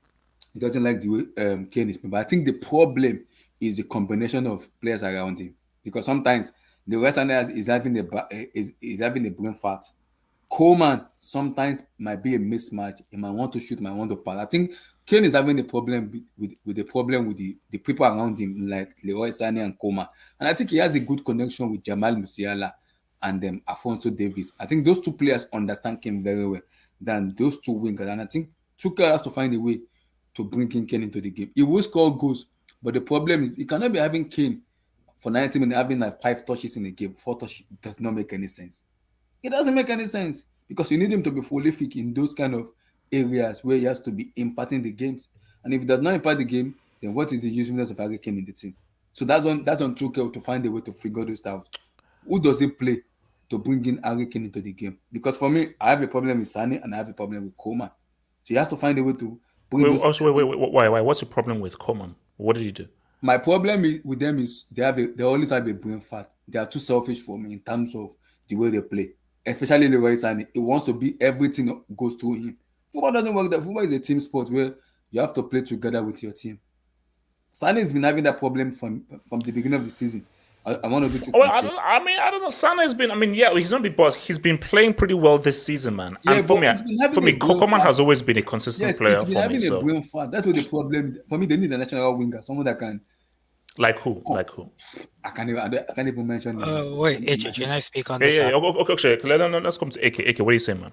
He doesn't like the way Kane is, but I think the problem is the combination of players around him. Because sometimes the West Indies is having a brain fart. Coleman sometimes might be a mismatch. He might want to shoot, might want to pass. I think Kane is having a problem with the people around him, like Leroy Sané and Coleman. And I think he has a good connection with Jamal Musiala and Alphonso Davies. I think those two players understand Kane very well than those two wingers. And I think Tuchel has to find a way to bring Kane into the game. He will score goals, but the problem is he cannot be having Kane for 90 minutes having like 5 touches in a game. 4 touches does not make any sense. It doesn't make any sense because you need him to be prolific in those kind of areas where he has to be impacting the games. And if he does not impact the game, then what is the usefulness of Harry Kane in the team? So that's on Tuchel to find a way to figure those out. Who does he play to bring in Harry Kane into the game? Because for me, I have a problem with Sané and I have a problem with Coleman. So he has to find a way to bring wait. Why? What's the problem with Coleman? What did he do? My problem with them is they always have a brain fat. They are too selfish for me in terms of the way they play. Especially Leroy Sané. He wants to be everything goes through him. Football doesn't work that. Football is a team sport where you have to play together with your team. Sané has been having that problem from the beginning of the season. I want to do this. I don't know. Sané has been. He's not been, but he's been playing pretty well this season, man. Yeah, and for me, Coleman has always been a consistent player for me. A brain fat. That's what the problem. For me, they need a natural winger, someone that can. Like who? I can't even mention. Wait, AJ, can I speak on this? Yeah. Okay. Let's come to AK. AK, what are you saying, man?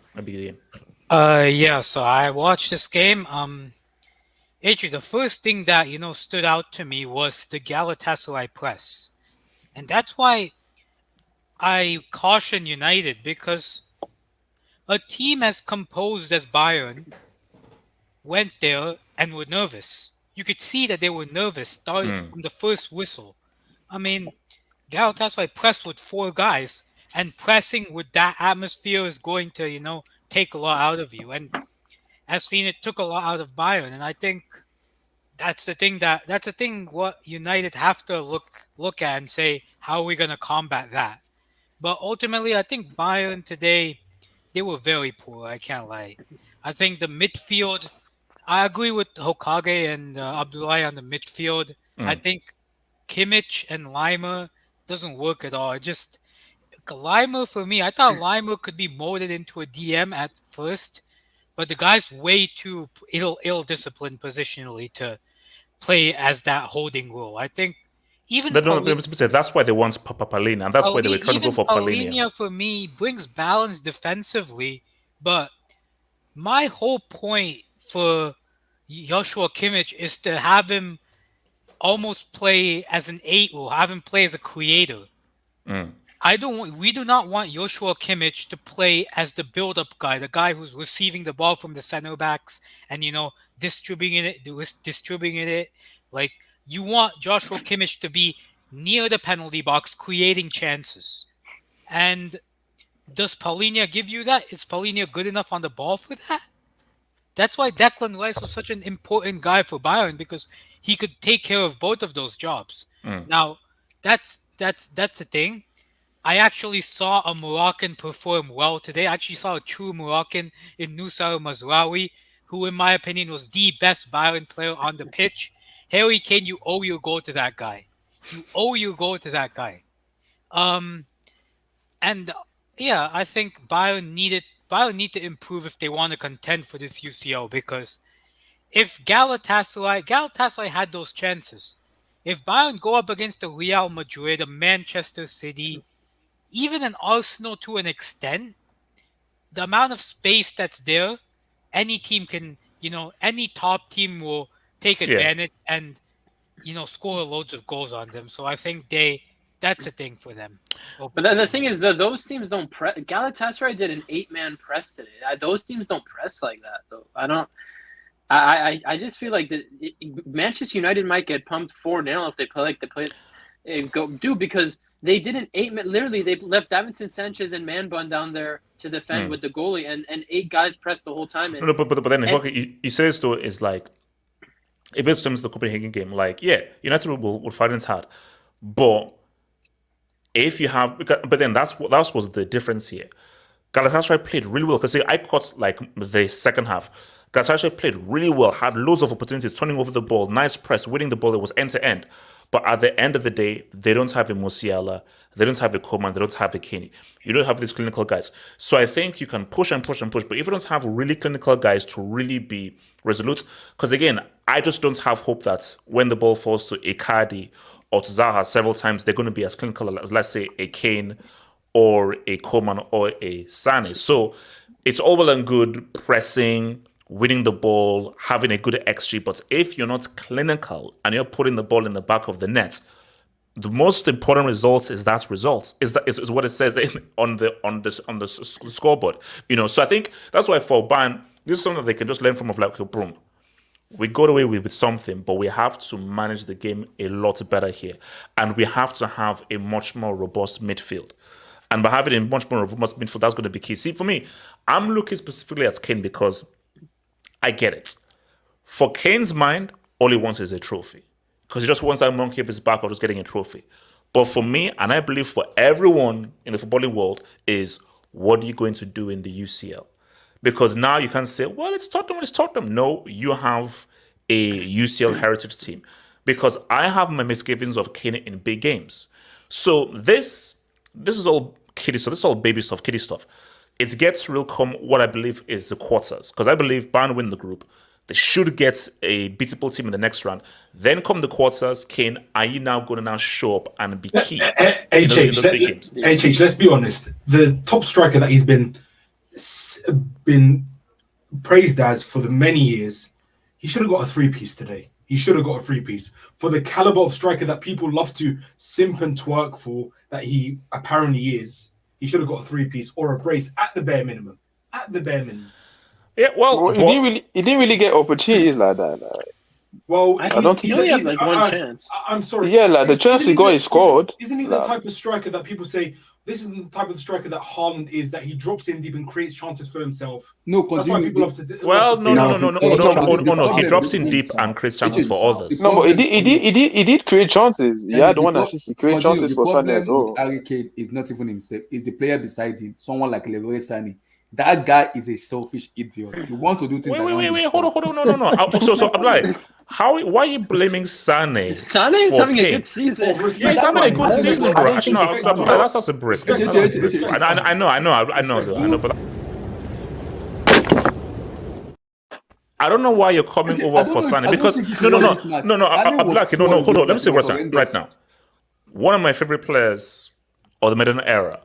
Yeah. So I watched this game. AJ, the first thing that stood out to me was the Galatasaray press, and that's why I caution United, because a team as composed as Bayern went there and were nervous. You could see that they were nervous starting from the first whistle. I mean, Galatasaray pressed with 4 guys, and pressing with that atmosphere is going to, take a lot out of you. And as seen, it took a lot out of Bayern. And I think that's the thing what United have to look at and say, how are we going to combat that? But ultimately, I think Bayern today, they were very poor. I can't lie. I think the midfield, I agree with Hokage and Abdullahi on the midfield. I think Kimmich and Lima doesn't work at all. Lima, for me, I thought Lima could be molded into a DM at first, but the guy's way too ill-disciplined positionally to play as that holding role. I think even that's why they want Papalina, and that's why they were trying to go for Palhinha. For me, brings balance defensively, but my whole point for Joshua Kimmich is to have him almost play as an 8 or have him play as a creator. We do not want Joshua Kimmich to play as the build-up guy, the guy who's receiving the ball from the center backs and distributing it. Like, you want Joshua Kimmich to be near the penalty box, creating chances. And does Palhinha give you that? Is Palhinha good enough on the ball for that? That's why Declan Rice was such an important guy for Bayern, because he could take care of both of those jobs. Now, that's the thing. I actually saw a Moroccan perform well today. I actually saw a true Moroccan in Nusar Mazraoui, who in my opinion was the best Bayern player on the pitch. Harry Kane, you owe your goal to that guy. And yeah, I think Bayern need to improve if they want to contend for this UCL, because if Galatasaray had those chances. If Bayern go up against a Real Madrid, a Manchester City, even an Arsenal to an extent, the amount of space that's there, any team can, any top team will take advantage and, score loads of goals on them. So I think that's a thing for them. But the thing is that those teams don't press. Galatasaray did an 8-man press today. Those teams don't press like that, though. I just feel like Manchester United might get pumped 4-0 if they play like they play because they did an 8-man. Literally, they left Davinson Sanchez and Man-Bun down there to defend with the goalie, and 8 guys pressed the whole time. No, but then he says though is like it makes sense the Copenhagen game. Like, yeah, United will fight it hard, but if you have, but then that was the difference here. Galatasaray played really well because I caught like the second half. Galatasaray played really well, had loads of opportunities, turning over the ball, nice press, winning the ball. It was end to end. But at the end of the day, they don't have a Musiala, they don't have a Koeman, they don't have a Kane. You don't have these clinical guys. So I think you can push and push and push. But if you don't have really clinical guys to really be resolute, because again, I just don't have hope that when the ball falls to Icardi or to Zaha several times, they're going to be as clinical as, let's say, a Kane or a Koeman or a Sane. So it's all well and good pressing, winning the ball, having a good XG, but if you're not clinical and you're putting the ball in the back of the net, the most important result is that result. Is what it says on the scoreboard. So I think that's why for Bayern, this is something that they can just learn from. Of like, boom, we got away with something, but we have to manage the game a lot better here, and we have to have a much more robust midfield. And by having a much more robust midfield, that's going to be key. See, for me, I'm looking specifically at Kane because I get it. For Kane's mind, all he wants is a trophy. Because he just wants that monkey off his back of just getting a trophy. But for me, and I believe for everyone in the footballing world, is what are you going to do in the UCL? Because now you can say, well, it's Tottenham. No, you have a UCL heritage team. Because I have my misgivings of Kane in big games. So this is all kiddie stuff. This is all baby stuff, kiddie stuff. It gets real come what I believe is the quarters. Because I believe Bayern win the group. They should get a beatable team in the next round. Then come the quarters. Kane, are you now going to now show up and be key in those big games? HH, let's be honest. The top striker that he's been praised as for the many years, he should have got a 3-piece today. He should have got a 3-piece. For the caliber of striker that people love to simp and twerk for, that he apparently is, he should have got a 3-piece or a brace at the bare minimum. At the bare minimum. Yeah, well, he didn't really get opportunities like that. Well, I don't think he only has like one chance. I'm sorry. Yeah, like the chance he got, he scored. Isn't he the type of striker that people say this is the type of striker that Haaland is? That he drops in deep and creates chances for himself. No, that's why people love to. No. He drops in deep and creates chances for others. No, but he did create chances. Yeah, the one that he created chances for Sané as well. Harry Kane is not even himself. It's the player beside him. Someone like Leroy Sané. That guy is a selfish idiot. He wants to do things. Wait, hold on, no. So I'm like, why are you blaming Sané? Sané is having a good season. Yeah, he's having a good season, bro. That's just a brick. I know, but I don't know why you're coming over for Sané because no. Hold on. Let me say what's right now. One of my favorite players of the modern era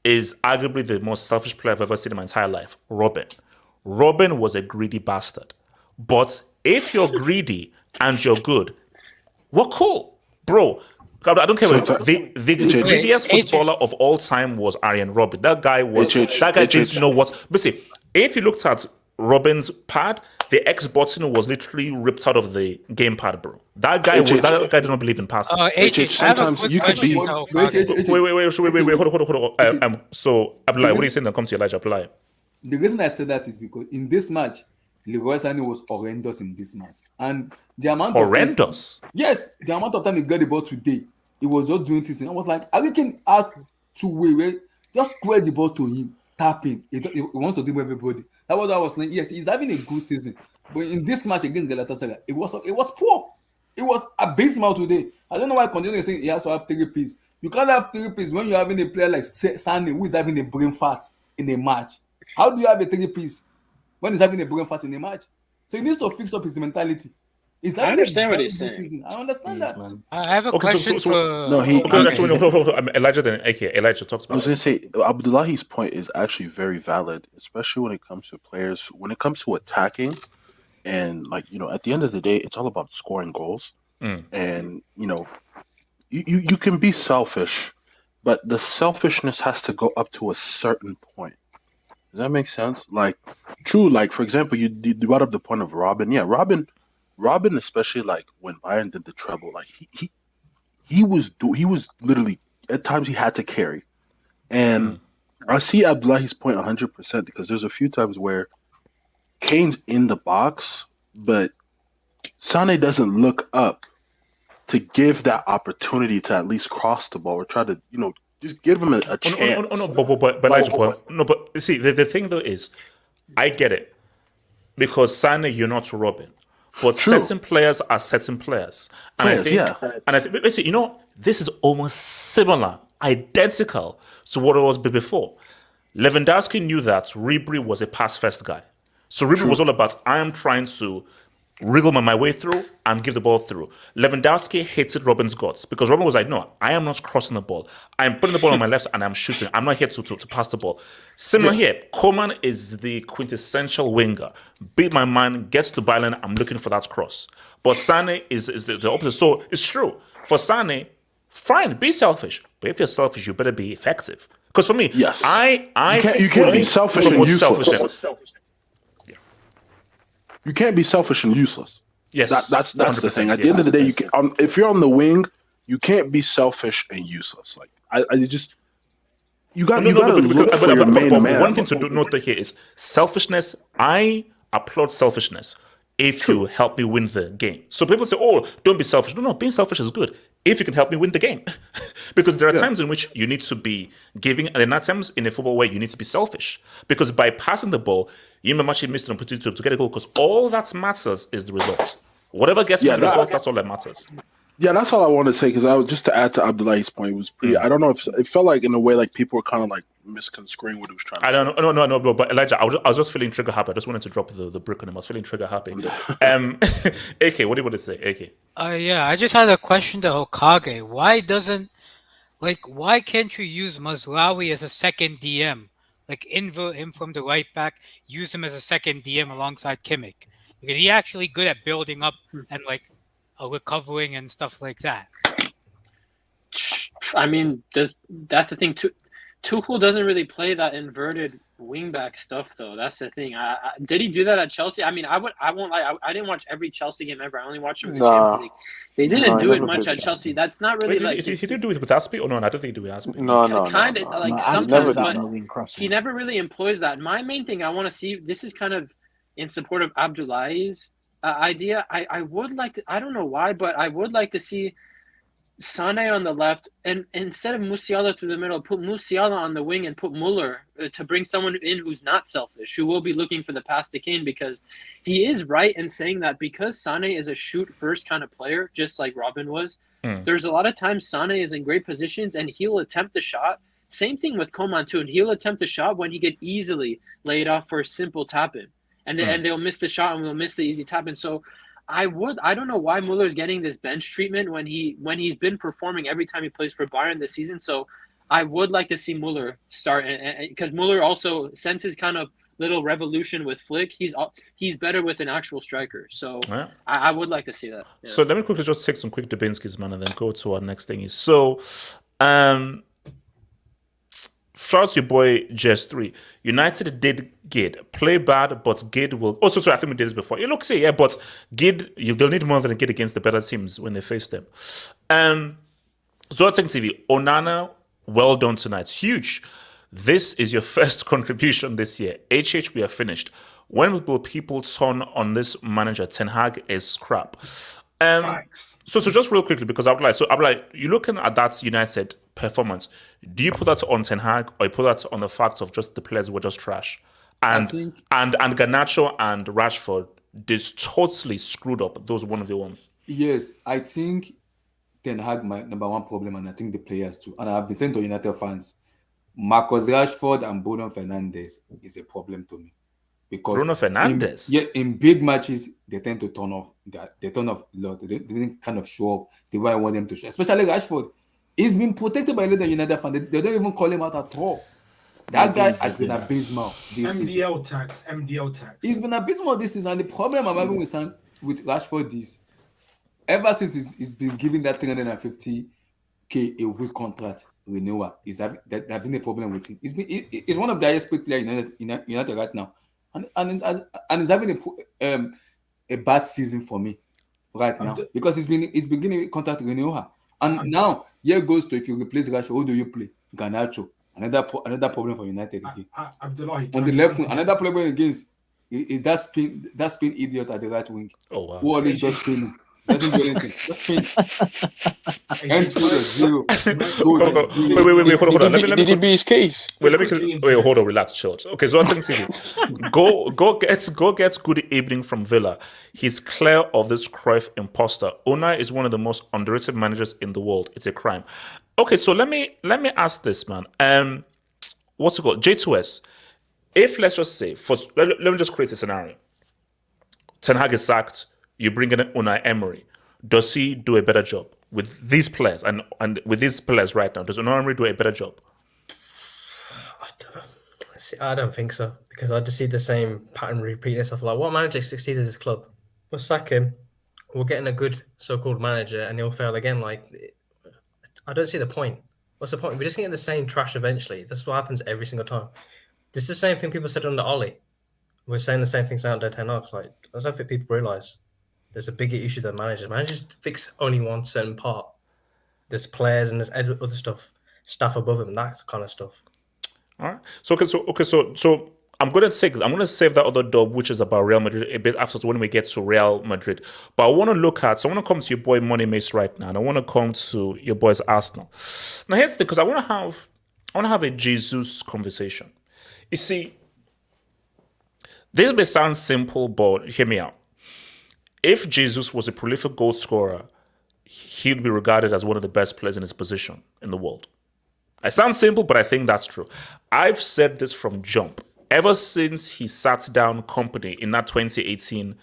is arguably the most selfish player I've ever seen in my entire life, Robin. Robin was a greedy bastard. But if you're greedy and you're good, well, cool. Bro, I don't care. The greediest footballer of all time was Arjen Robben. That guy didn't know what. But see, if you looked at Robin's pad, the X button was literally ripped out of the gamepad, bro. That guy did not believe in passing. Sometimes you could be. Wait, hold on. So, Abdullah, what are you saying that comes to Elijah Abdullah? The reason I said that is because in this match, Leroy Sané was horrendous in this match. And the amount horrendous? The amount of time he got the ball today, he was just doing this. And I was like, I can ask two-way, just square the ball to him, tapping. He wants to do everybody. That was what I was saying. Yes, he's having a good season. But in this match against Galatasaray, it was poor. It was abysmal today. I don't know why continuing saying he has to have 3 pieces. You can't have 3 pieces when you're having a player like Sané who is having a brain fart in a match. How do you have a 3 piece when he's having a brain fart in a match? So he needs to fix up his mentality. I understand what he's saying. Season. I understand that. Man. I have a question for. No, he- Okay, actually, no, Elijah then. Okay, Elijah talks I was about. gonna say Abdullahi's point is actually very valid, especially when it comes to players. When it comes to attacking, and like at the end of the day, it's all about scoring goals. And you can be selfish, but the selfishness has to go up to a certain point. Does that make sense? Like, true. Like, for example, you brought up the point of Robin. Yeah, Robin, especially like when Bayern did the treble, like he was literally at times he had to carry. And I see Abdullahi's point 100% because there's a few times where Kane's in the box, but Sane doesn't look up to give that opportunity to at least cross the ball or try to, just give him a chance. But Elijah, but see, the thing though is, I get it because Sane, you're not Robin, but True. certain players are certain players, and I think, basically, this is almost similar, identical to what it was before. Lewandowski knew that Ribery was a pass-first guy, so Ribery was all about I am trying to wriggle my way through and give the ball through. Lewandowski hated Robin's guts because Robin was like, no, I am not crossing the ball. I'm putting the ball on my left and I'm shooting. I'm not here to pass the ball. Similar here. Coman is the quintessential winger. Beat my man, gets to Bayern, I'm looking for that cross. But Sane is the opposite. So it's true. For Sane, fine, be selfish. But if you're selfish, you better be effective. Because for me, Yes. you can't be selfish and useless. You can't be selfish and useless. Yes, that's the thing. At the yes. end of the day, you can, if you're on the wing, you can't be selfish and useless. Like I just you got to look for your main man. One thing to note here is selfishness. I applaud selfishness if you help me win the game. So people say, "Oh, don't be selfish." No, being selfish is good if you can help me win the game, because there are times in which you need to be giving, and there are times in a football where you need to be selfish. Because by passing the ball, you may actually miss an opportunity to get a goal. Because all that matters is the results. Whatever gets me the results, that's all that matters. Yeah, that's all I want to say. Because I was just to add to Abdullahi's point, it was pretty. I don't know if it felt like in a way like people were kind of like misconstruing what he was trying to say. I don't know, but Elijah, I was just feeling trigger happy. I just wanted to drop the brick on him. I was feeling trigger happy. AK, what do you want to say, AK? Yeah, I just had a question to Hokage. Why can't you use Mazraoui as a second DM? Like invert him from the right back, use him as a second DM alongside Kimmich. Because he's actually good at building up and recovering and stuff like that. I mean, that's the thing. Tuchel doesn't really play that inverted wingback stuff, though. That's the thing. Did he do that at Chelsea? I mean, I won't lie. I didn't watch every Chelsea game ever. I only watched them in the Champions League. They didn't do it much at Chelsea. That's not really He didn't do it with Aspie? Or no, I don't think he did with Aspie. No. Kind of sometimes, but he never really employs that. My main thing I want to see. This is kind of in support of Abdullahi's idea. I would like to. I don't know why, but I would like to see Sane on the left, and instead of Musiala through the middle, put Musiala on the wing and put Muller to bring someone in who's not selfish, who will be looking for the pass to Kane, because he is right in saying that because Sane is a shoot-first kind of player, just like Robin was, there's a lot of times Sane is in great positions and he'll attempt the shot. Same thing with Coman too, and he'll attempt the shot when he could easily lay it off for a simple tap-in. And they'll miss the shot and we'll miss the easy tap-in. So I don't know why Muller's getting this bench treatment when he's been performing every time he plays for Bayern this season. So I would like to see Muller start, because Muller also, since his kind of little revolution with Flick, he's better with an actual striker. So yeah. I would like to see that. Yeah. So let me quickly just take some quick Dubinsky's, man, and then go to our next thing. Shout out to your boy Jess3. United did Gid. Play bad, but Gid will... Also, sorry, I think we did this before. Look, but Gid, they'll need more than Gid against the better teams when they face them. Zorteng TV, Onana, well done tonight. Huge. This is your first contribution this year. HH, we are finished. When will people turn on this manager? Ten Hag is crap. So just real quickly, because I'm like, you're looking at that United performance. Do you put that on Ten Hag, or you put that on the fact of just the players were just trash? And Garnacho and Rashford just totally screwed up. Those one of the ones. Yes, I think Ten Hag my number one problem, and I think the players too. And I've been saying to United fans, Marcus Rashford and Bruno Fernandes is a problem to me. because Bruno Fernandes. in big matches they tend to turn off. They turn off a lot. They didn't kind of show up the way I want them to show. Especially Rashford, he's been protected by a lot of United fans. They don't even call him out at all. That guy has been abysmal this season. MDL tax. He's been abysmal this season. And the problem I'm having with Rashford is, ever since he's been given that 350k a week contract renewal, they've been a problem with him. He's one of the highest paid players in United right now, and he's having a bad season for me right now because he's been getting a contract renewal, and now here goes to, if you replace Rashford, who do you play? Garnacho. Another problem for United again. Abdullahi, on the left wing, another problem against is that spin idiot at the right wing. Oh wow! Who always just spinning. Doesn't do anything. Just spin. Zero. Wait, hold on. Did he beat his case? Wait, hold on, relax, chill. Okay, so I think go get good evening from Villa. He's clear of this Cruyff imposter. Onana is one of the most underrated managers in the world. It's a crime. Okay, so let me ask this, man. What's it called? J2S. If, let's just say, let me just create a scenario. Ten Hag is sacked. You bring in Unai Emery. Does he do a better job with these players and with these players right now? Does Unai Emery do a better job? I don't think so, because I just see the same pattern repeating itself. Like, what manager succeeded at this club? We'll sack him. We're getting a good so-called manager, and he'll fail again. Like, I don't see the point. What's the point? We're just getting the same trash eventually. That's what happens every single time. This is the same thing people said under Ollie. We're saying the same things under Ten Hag. Like, I don't think people realise there's a bigger issue than managers. Managers fix only one certain part. There's players and there's other stuff, staff above them, that kind of stuff. All right. So I'm going to save that other dub, which is about Real Madrid, a bit after when we get to Real Madrid. But I want to come to your boy Money Mace right now, and I want to come to your boys Arsenal. Now here's the thing, because I want to have a Jesus conversation. You see, this may sound simple, but hear me out. If Jesus was a prolific goal scorer, he'd be regarded as one of the best players in his position in the world. It sounds simple, but I think that's true. I've said this from jump. Ever since he sat down Company in that 2018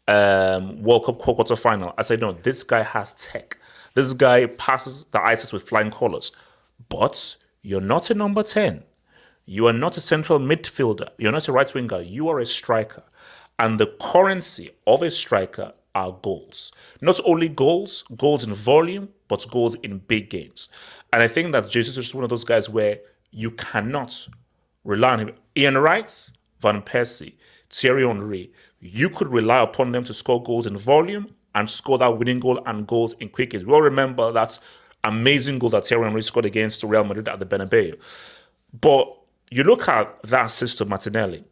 World Cup quarter final, I said, no, this guy has tech. This guy passes the ISIS with flying colors. But you're not a number 10. You are not a central midfielder. You're not a right winger. You are a striker. And the currency of a striker are goals. Not only goals in volume, but goals in big games. And I think that Jesus is just one of those guys where you cannot rely on him. Ian Wright, Van Persie, Thierry Henry, you could rely upon them to score goals in volume and score that winning goal and goals in quick games. We all remember that amazing goal that Thierry Henry scored against Real Madrid at the Bernabeu. But you look at that assist to Martinelli.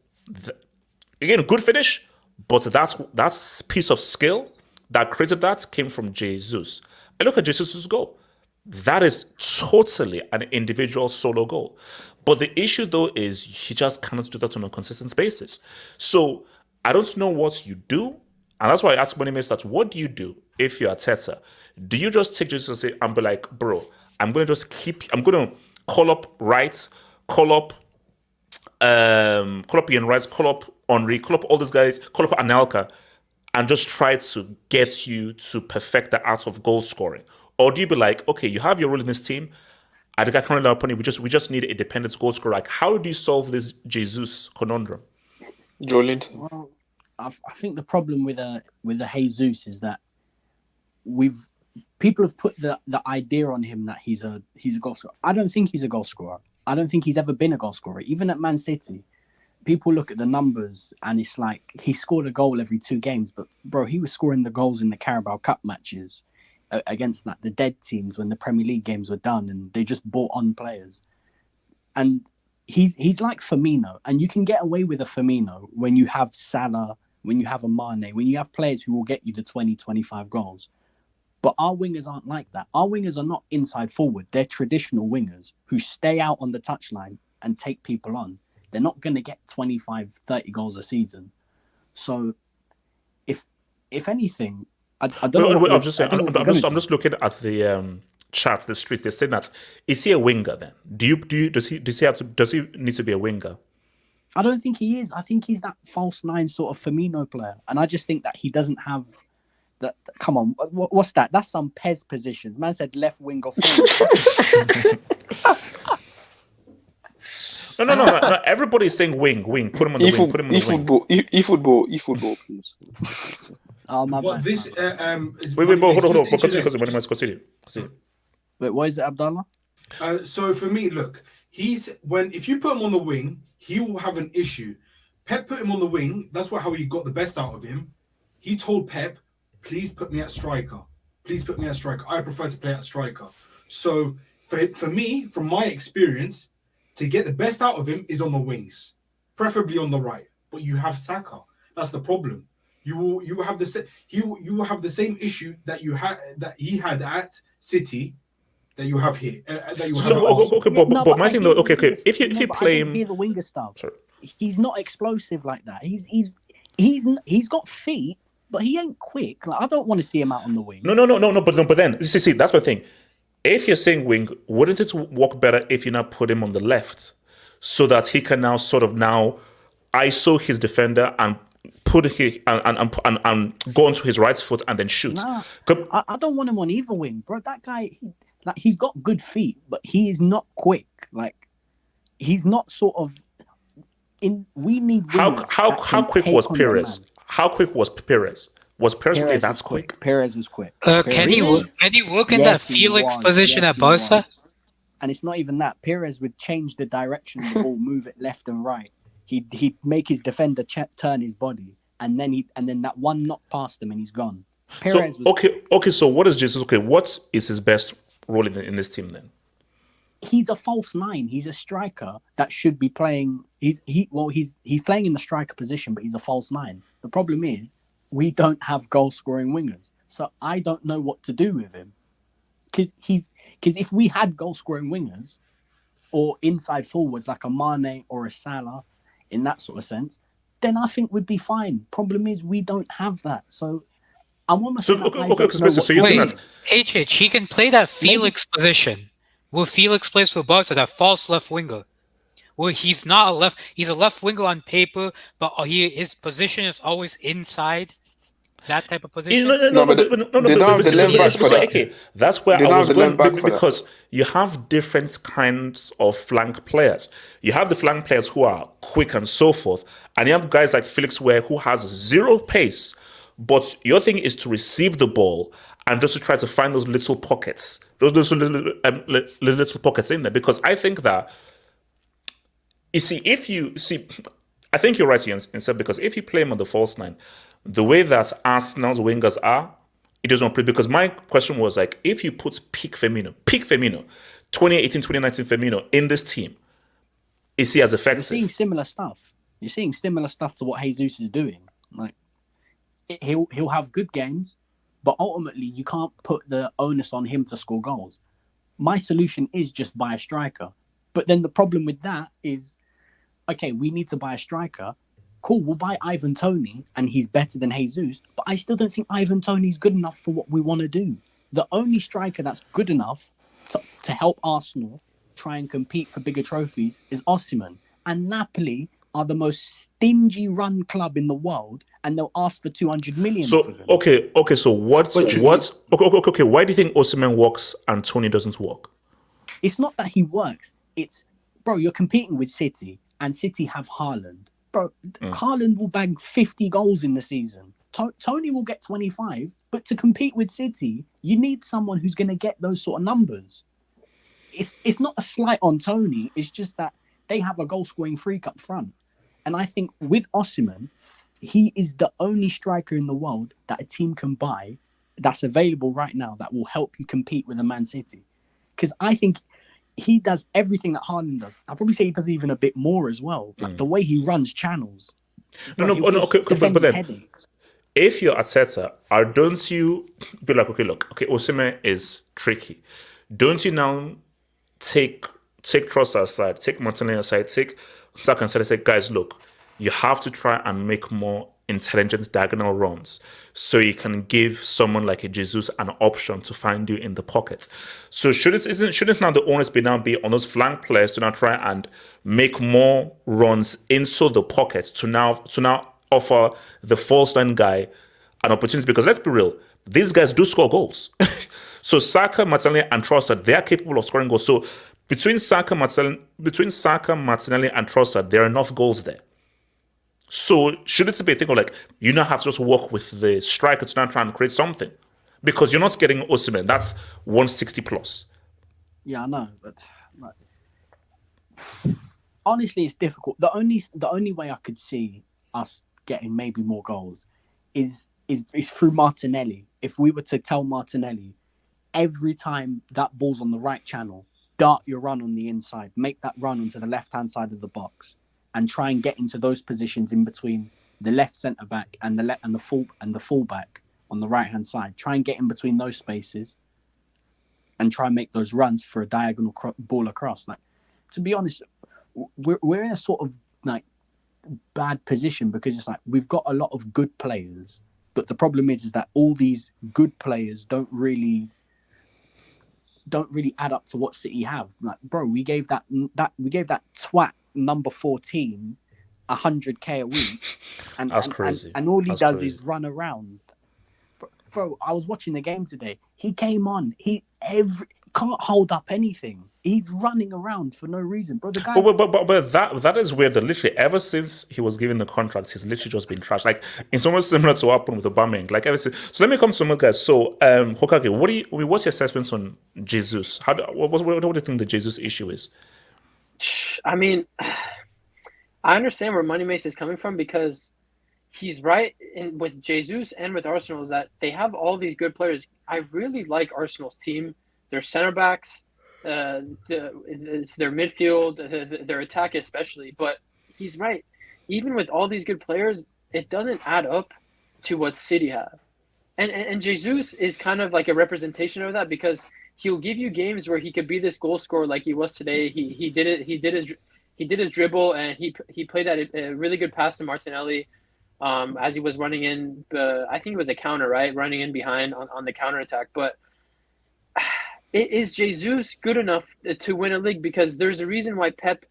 Again, good finish, but that piece of skill that created that came from Jesus. I look at Jesus' goal. That is totally an individual solo goal. But the issue, though, is he just cannot do that on a consistent basis. So I don't know what you do. And that's why I ask Money Mace that, what do you do if you're Arteta? Do you just take Jesus and say, and be like, bro, I'm going to call up Wright, call up Ian Rice, call up Henry, call up all these guys, call up Anelka, and just try to get you to perfect the art of goal scoring? Or do you be like, okay, you have your role in this team, I think I can't rely upon you. We just need a dependent goal scorer. Like, how do you solve this Jesus conundrum? Jolint. Well, I think the problem with the Jesus is that people have put the idea on him that he's a goal scorer. I don't think he's a goal scorer. I don't think he's ever been a goal scorer. Even at Man City, people look at the numbers and it's like he scored a goal every 2 games. But bro, he was scoring the goals in the Carabao Cup matches against the dead teams when the Premier League games were done, and they just bought on players. And he's like Firmino, and you can get away with a Firmino when you have Salah, when you have a Mane, when you have players who will get you the 20, 25 goals. But our wingers aren't like that. Our wingers are not inside forward. They're traditional wingers who stay out on the touchline and take people on. They're not going to get 25, 30 goals a season. So if anything, I don't know. I'm just looking at the chat, the streets. They're saying that, is he a winger then? Does he need to be a winger? I don't think he is. I think he's that false nine sort of Firmino player, and I just think that he doesn't have that. Come on, what's that? That's some Pez positions. Man said left wing or forward. No. Everybody's saying wing. Put him on the wing. Put him on the wing. eFootball, please. Oh my But bad. this, Wait, hold on. Continue. Wait, what is it, Abdallah? So for me, look, if you put him on the wing, he will have an issue. Pep put him on the wing. That's how he got the best out of him. He told Pep, "Please put me at striker. Please put me at striker. I prefer to play at striker." So for me, from my experience, to get the best out of him is on the wings, preferably on the right. But you have Saka. That's the problem. You will have the same issue that he had at City. That you have here. But my thing though, okay. If you play him, hear the winger stuff. Sorry. He's not explosive like that. He's got feet, but he ain't quick. Like, I don't want to see him out on the wing. No. But then, see, that's my thing. If you're saying wing, wouldn't it work better if you now put him on the left, so that he can now sort of ISO his defender and put his and go onto his right foot and then shoot? Nah, I don't want him on either wing, bro. That guy, he's got good feet, but he is not quick. Like, he's not sort of in. We need wingers how quick was Perez? How quick was Perez? Was Perez really that quick? Perez was quick. Can he work in that Felix position at Barca? And it's not even that. Perez would change the direction of the ball, move it left and right. He'd make his defender turn his body, and then that one knock past him and he's gone. Perez was okay. So what is Jesus? Okay, what is his best role in this team then? He's a false nine. He's a striker that should be playing. He's playing in the striker position, but he's a false nine. The problem is we don't have goal scoring wingers, so I don't know what to do with him. Because if we had goal scoring wingers or inside forwards like a Mane or a Salah, in that sort of sense, then I think we'd be fine. Problem is we don't have that. So I'm almost so you're saying that HH, he can play that Felix position. Where Felix plays for Barca, that false left winger. Where he's not he's a left winger on paper, but his position is always inside. That type of position. Okay, that's where I was going because you have different kinds of flank players. You have the flank players who are quick and so forth, and you have guys like Felix who has zero pace, but your thing is to receive the ball and just to try to find those little pockets, little pockets in there. Because I think that I think you're right, Ian, because if you play him on the false nine, the way that Arsenal's wingers are, it doesn't play. Because my question was like, if you put peak Firmino, 2018, 2019 Firmino in this team, is he as effective? You're seeing similar stuff. You're seeing similar stuff to what Jesus is doing. Like, he'll have good games, but ultimately you can't put the onus on him to score goals. My solution is just buy a striker. But then the problem with that is, okay, we need to buy a striker. Cool, we'll buy Ivan Toney, and he's better than Jesus, but I still don't think Ivan Toney's good enough for what we want to do. The only striker that's good enough to help Arsenal try and compete for bigger trophies is Osimhen. And Napoli are the most stingy run club in the world, and they'll ask for 200 million. So, okay, so why do you think Osimhen works and Toney doesn't work? It's not that he works. It's, bro, you're competing with City, and City have Haaland. Bro, Haaland will bag 50 goals in the season. Toney will get 25, but to compete with City, you need someone who's going to get those sort of numbers. It's not a slight on Toney. It's just that they have a goal-scoring freak up front. And I think with Osimhen, he is the only striker in the world that a team can buy that's available right now that will help you compete with a Man City. Because I think he does everything that Haaland does. I'll probably say he does even a bit more as well. Like the way he runs channels. But then, headaches. If you're Arteta, don't you be like, okay, Osimhen is tricky. Don't you now take Trossard aside, take Martinelli aside, take Saka aside and say, guys, look, you have to try and make more intelligent diagonal runs, so you can give someone like a Jesus an option to find you in the pocket. So shouldn't now the onus be on those flank players to now try and make more runs into the pocket to now offer the false line guy an opportunity? Because let's be real, these guys do score goals. So Saka, Martinelli, and Trossard, they are capable of scoring goals. So between Saka, Martinelli, and Trossard, there are enough goals there. So should it be a thing of like, you now have to just work with the striker to now try and create something? Because you're not getting Osimhen. That's 160 plus. Yeah, I know, but like, honestly, it's difficult. The only way I could see us getting maybe more goals is through Martinelli. If we were to tell Martinelli, every time that ball's on the right channel, dart your run on the inside, make that run onto the left-hand side of the box, and try and get into those positions in between the left centre back and the fullback on the right-hand side. Try and get in between those spaces, and try and make those runs for a diagonal ball across. Like, to be honest, we're in a sort of like bad position because it's like we've got a lot of good players, but the problem is that all these good players don't really add up to what City have. Like, bro, we gave that twat number 14 100k a week, and that's crazy. And all he does is run around. Bro, I was watching the game today. He came on. He can't hold up anything. He's running around for no reason, bro. The guy. But that is weird. That literally ever since he was given the contract, he's literally just been trashed. Like, it's almost similar to what happened with Aubameyang. Like ever since. So let me come to some guys. So Hokage, what's your assessments on Jesus? What do you think the Jesus issue is? I mean, I understand where Moneymace is coming from because he's right with Jesus and with Arsenal is that they have all these good players. I really like Arsenal's team. Their center backs, it's their midfield, their attack especially. But he's right. Even with all these good players, it doesn't add up to what City have. And Jesus is kind of like a representation of that because he'll give you games where he could be this goal scorer like he was today. He did his dribble and he played that a really good pass to Martinelli as he was running in. I think it was a counter, right? Running in behind on the counter attack. But is Jesus good enough to win a league? Because there's a reason why Pep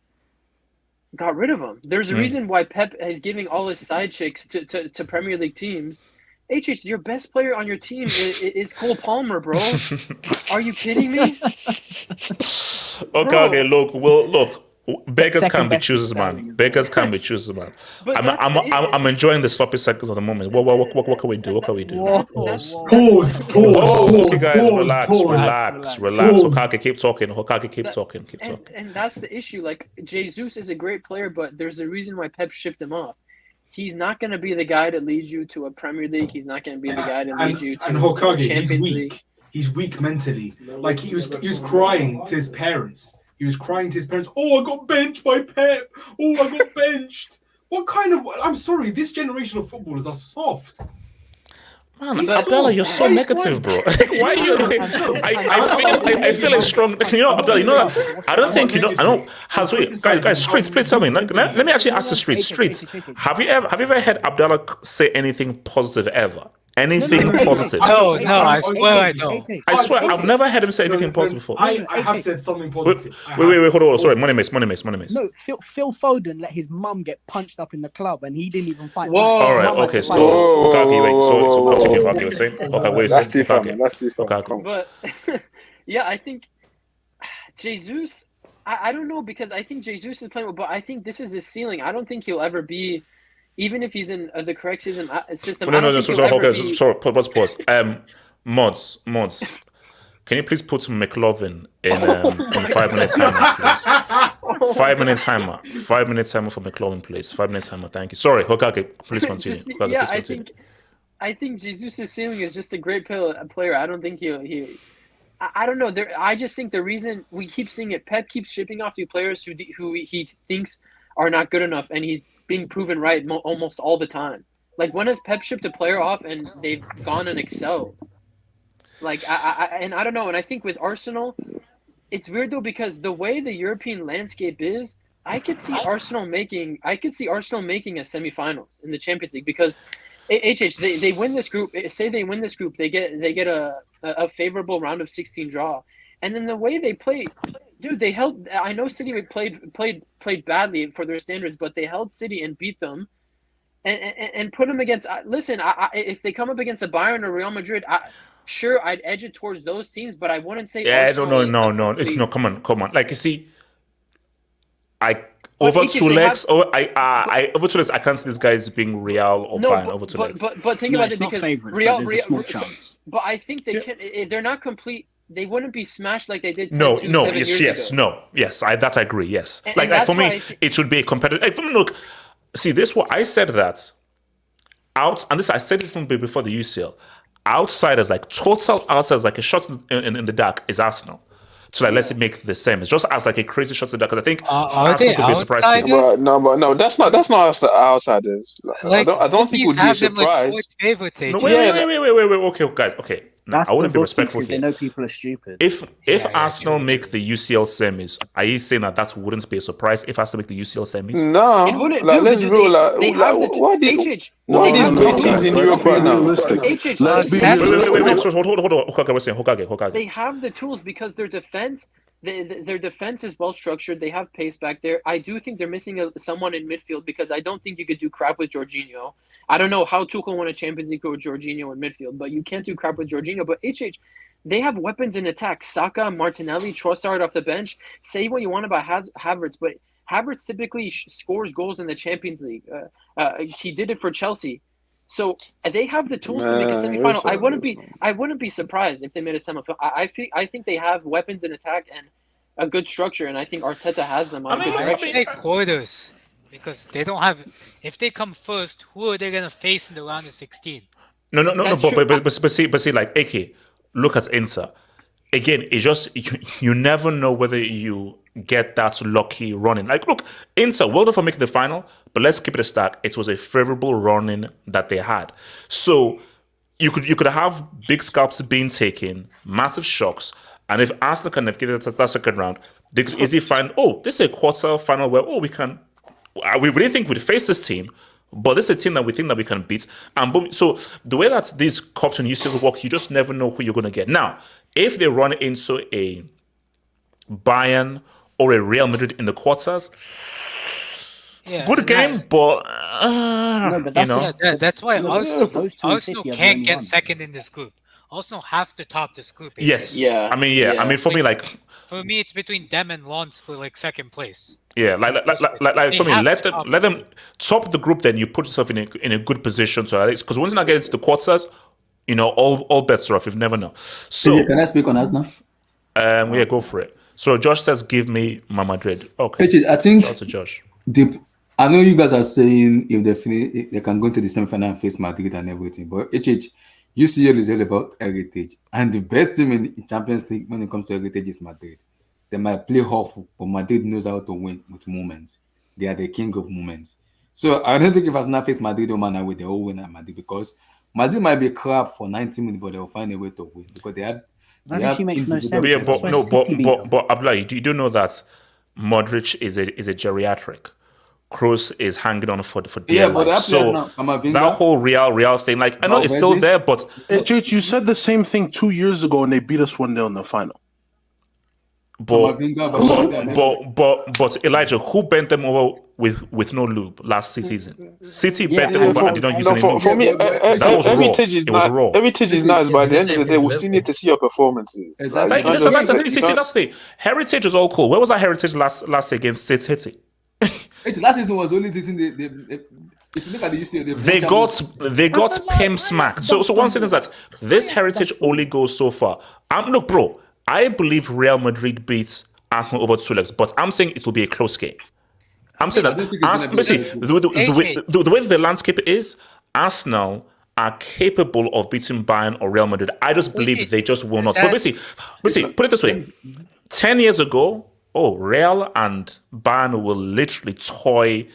got rid of him. There's a reason why Pep is giving all his side chicks to Premier League teams. Your best player on your team is Cole Palmer, bro. Are you kidding me? Okay, look. Beggars can't be choosers, man. Beggars can't be choosers, man. I'm enjoying the sloppy seconds of the moment. What can we do? What can we do? Pause. You guys, relax. Hokage, keep talking. Keep talking. And that's the issue. Like, Jesus is a great player, but there's a reason why Pep shipped him off. He's not going to be the guy that leads you to a Premier League. He's not going to be the guy that leads you to Hokage, Champions League. He's weak mentally. Like he was crying to his parents. Oh, I got benched by Pep. Oh, I got benched. What kind of? I'm sorry. This generation of footballers are soft. Man, Abdallah, you're so negative, bro. Like, why are you? I feel like strong. You know, Abdallah. You know that. I don't think you know. I don't. Guys, Streets, please tell me. Like, let me actually ask the Streets. Have you ever heard Abdallah say anything positive ever? Anything positive? No, I swear I don't. I swear, I've never heard him say anything positive before. I have said something positive. Wait, hold on. Sorry, money miss. No, Phil Foden let his mum get punched up in the club and he didn't even fight. Whoa. All right, okay, so Okagi, wait, so continue, Okagi, was saying? Okay, wait, that's too far. But, yeah, I think Jesus, I don't know, because I think Jesus is playing well, but I think this is his ceiling. I don't think he'll ever be... Even if he's in the correct system, no. Sorry, pause. Mods. Can you please put McLovin in 5 minutes timer, please? 5 minutes timer. 5 minutes timer for McLovin, please. 5 minutes timer. Thank you. Sorry, Hokage, please continue. I think Jesus' ceiling is just a great player. I don't think he. I don't know. I just think the reason we keep seeing it, Pep keeps shipping off the players who he thinks are not good enough, and he's being proven right almost all the time. Like, when has Pep shipped a player off and they've gone and excelled? Like, I don't know. And I think with Arsenal, it's weird though, because the way the European landscape is, I could see Arsenal making a semi-finals in the Champions League because they win this group. Say they win this group, they get a favorable round of 16 draw, and then the way they play, dude, they held. I know City played badly for their standards, but they held City and beat them, and put them against. Listen, if they come up against a Bayern or Real Madrid, sure, I'd edge it towards those teams, but I wouldn't say. Yeah, Arsenal no. Come on. Like you see, over each two they legs. have- Over 2 legs. I can't see these guys being Real or Bayern over 2 legs. But think No, about it's it not because favourites, Real, but there's a small chance. but I think they can. They're not complete. They wouldn't be smashed like they did. 10, No, 7 years ago. yes. I agree. Yes, And like that's for me, why it should be a competitive. Like, for me, look, see this. What I said that out, and this I said it from before the UCL. Outsiders, like total outsiders, like a shot in the dark is Arsenal. So like, let's make the same. It's just as like a crazy shot in the dark. Because I think Are Arsenal they could be a surprise team. outsiders? But no, that's not us, the outsiders. Like, I don't think it would be a have them like surprise. fourth favorites. No, AJ. wait. Okay, guys. Okay, now That's I wouldn't the be rookies respectful because they here. know people are stupid. If Yeah, Arsenal yeah. make the UCL semis, are you saying that wouldn't be a surprise if Arsenal make the UCL semis? No, It wouldn't. like, Dude, let's they- rule. Like, they have the why these HH. why they these have great the- teams in Let's Europe be right now? realistic. HH. Let's be Sadly- realistic. Wait. So hold on. Hokage. They have the tools because their defense, their defense is well structured. They have pace back there. I do think they're missing someone in midfield because I don't think you could do crap with Jorginho. I don't know how Tuchel won a Champions League with Jorginho in midfield, but you can't do crap with Jorginho. But HH, they have weapons in attack. Saka, Martinelli, Trossard off the bench. Say what you want about Havertz, but Havertz typically scores goals in the Champions League. He did it for Chelsea. So they have the tools to make a semifinal. I wouldn't be surprised if they made a semifinal. I think they have weapons in attack and a good structure, and I think Arteta has them on a good I would direction. say quarters because they don't have. If they come first, who are they gonna face in the round of 16? No. That's true. But see, like, AK, look at Inter. Again, it's just you never know whether you get that lucky running. Like, look, Inter, well done for making the final, but let's keep it a stack. It was a favorable running that they had. So you could have big scalps being taken, massive shocks, and if Arsenal can navigate that second round, they could easily find, this is a quarter final where we didn't think we'd face this team. But this is a team that we think that we can beat. And boom, so the way that these cups and UCLs work, you just never know who you're going to get. Now, if they run into a Bayern or a Real Madrid in the quarters, Yeah, good and game, but, No, but that's that's why No, Arsenal those two in Arsenal City are the can't only get ones. second in this group. Arsenal have to top this group. AJ. yes. Yeah, I mean, for me, like, For me, it's between them and Lens for like second place. yeah, like They for me, have let to them top top the group. Then you put yourself in a good position. So because once you not get into the quarters, all bets are off. You never know. So Can I speak on Arsenal? yeah, go for it. So Josh says, "Give me my Madrid." Okay, HH, I think shout out to Josh. I know you guys are saying if they can go to the semi-final and face Madrid and everything, but HH, UCL is all about heritage, and the best team in Champions League when it comes to heritage is Madrid. They might play awful, but Madrid knows how to win with moments. They are the king of moments. So I don't think if Arsenal face Madrid or Man United, they all win at Madrid because Madrid might be crap for 90 minutes, but they'll find a way to win because they have. That actually makes no sense. But yeah, That's why City beat them. but Abdullah, you do know that Modric is a geriatric. Kroos is hanging on for dear Yeah, but life. that player So now, Camavinga, that whole Real thing, like I know it's still Valverde. there, but JH, you said the same thing 2 years ago and they beat us 1-0 in the final. Camavinga, Valverde, but Elijah, who bent them over with no lube last season? City bent them yeah, over and did not use any for lube. me, That was raw. heritage is It was nice. raw. Heritage is nice, but at the end of the day, we still need to see your performances. Exactly. Like, you listen, can't that's just- that's the thing. Heritage is all cool. Where was that heritage last against City? Last season was only this thing. If you look at the UCL, They got pimp smacked. So one thing is that this heritage only goes so far. Look, bro, I believe Real Madrid beats Arsenal over 2 legs, but I'm saying it will be a close game. I'm saying I don't think it's that gonna be see, that the way the landscape is, Arsenal are capable of beating Bayern or Real Madrid. I just believe they just will not. But basically, put it this way: 10 years ago, Real and Bayern will literally toy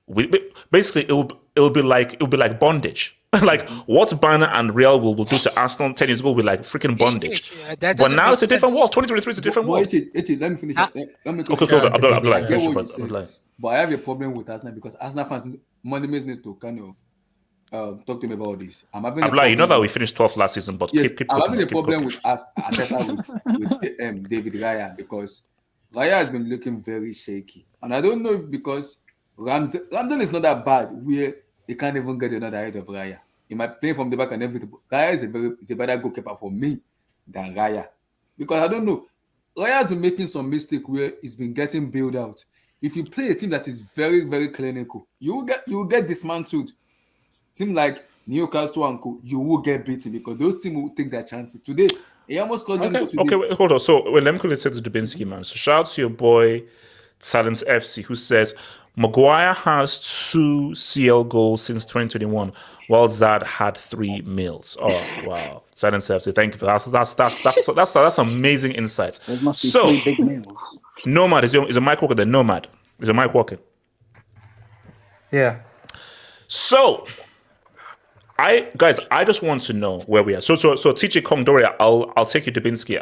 with. Basically, it'll be like bondage. Like what Bayern and Real will do to Arsenal 10 years ago will be like freaking bondage. That But doesn't now make it's a different sense. world. 2023 is a different world. Eti, let me finish. Ah. Let me Okay, hold on. Abdullah, I get what you finish said, your point. but I have a problem with Arsenal because Arsenal fans, Monday need to kind of talk to me about this. I'm having Abdullah, you know that we with, finished 12th last season, but yes, keep I'm cooking, having a keep problem cooking. with Arteta with David Raya because Raya has been looking very shaky, and I don't know if because Ramsdale is not that bad where they can't even get another head of Raya. He might play from the back and everything. Raya is a better goalkeeper for me than Raya because I don't know. Raya has been making some mistake where he's been getting bailed out. If you play a team that is very, very clinical, you will get dismantled. Team like Newcastle and Co, you will get beaten because those teams will take their chances. Today, he almost caused them to go today. Okay, wait, hold on. So let me quickly say to Dubinsky, man. So shout out to your boy Silence FC, who says Maguire has 2 CL goals since 2021, while Zad had 3 mils. Oh wow, Silence FC, thank you for that. That's amazing insights. There must be So 3 big meals. Nomad is a mic worker. The Nomad is a mic worker. Yeah. So, I just want to know where we are. So TJ Kong Doria, I'll take you Dubinsky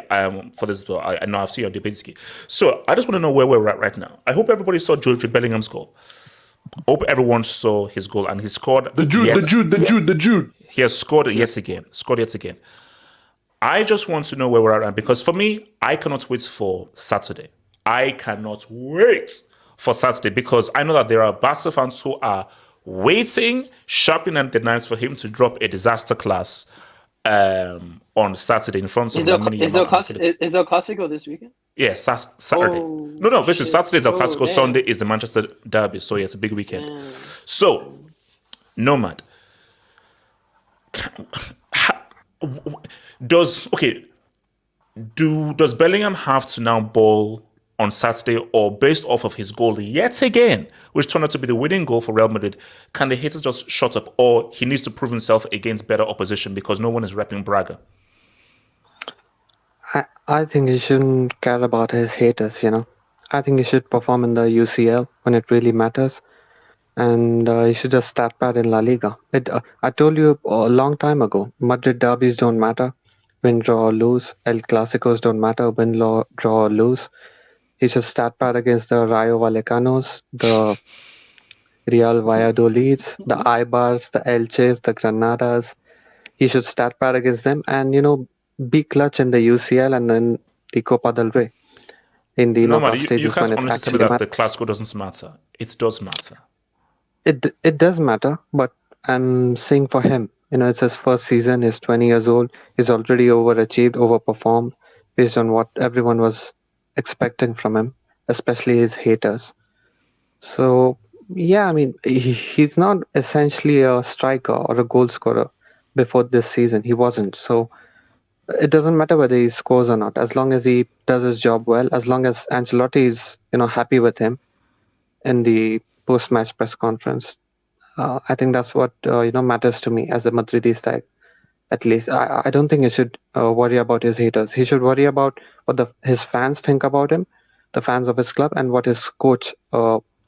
for this. I know I've seen you Dubinsky. So I just want to know where we're at right now. I hope everybody saw Jude Bellingham's goal. I hope everyone saw his goal and he scored. The Jude. He has scored yet again. I just want to know where we're at because for me, I cannot wait for Saturday. I cannot wait for Saturday because I know that there are Barca fans who are waiting, sharpening at the knives for him to drop a disaster class on Saturday in front of Is El Clasico this weekend? Yeah, Saturday. Oh, No, basically shit. Saturday is El Clasico, damn. Sunday is the Manchester Derby, so yeah, it's a big weekend. So, Nomad, does Bellingham have to now ball on Saturday, or based off of his goal yet again, which turned out to be the winning goal for Real Madrid, can the haters just shut up, or he needs to prove himself against better opposition because no one is repping Braga? I think he shouldn't care about his haters, I think he should perform in the UCL when it really matters. And he should just start bad in La Liga. I told you a long time ago, Madrid derbies don't matter. Win, draw, or lose. El Clásicos don't matter. Win, draw, or lose. He should start bad against the Rayo Vallecanos, the Real Valladolids, the Ibars, the Elches, the Granadas. He should start bad against them and, be clutch in the UCL and then the Copa del Rey. In the knockout stages you can't when it honestly tell me actually that the matters. Clasico doesn't matter. It does matter. It does matter, but I'm saying for him, it's his first season. He's 20 years old. He's already overachieved, overperformed based on what everyone was expecting from him, especially his haters. So, yeah, he's not essentially a striker or a goal scorer before this season. He wasn't. So, it doesn't matter whether he scores or not, as long as he does his job well, as long as Ancelotti is, happy with him in the post-match press conference. I think that's what matters to me as a Madridista. At least I don't think he should worry about his haters. He should worry about what his fans think about him, the fans of his club, and what his coach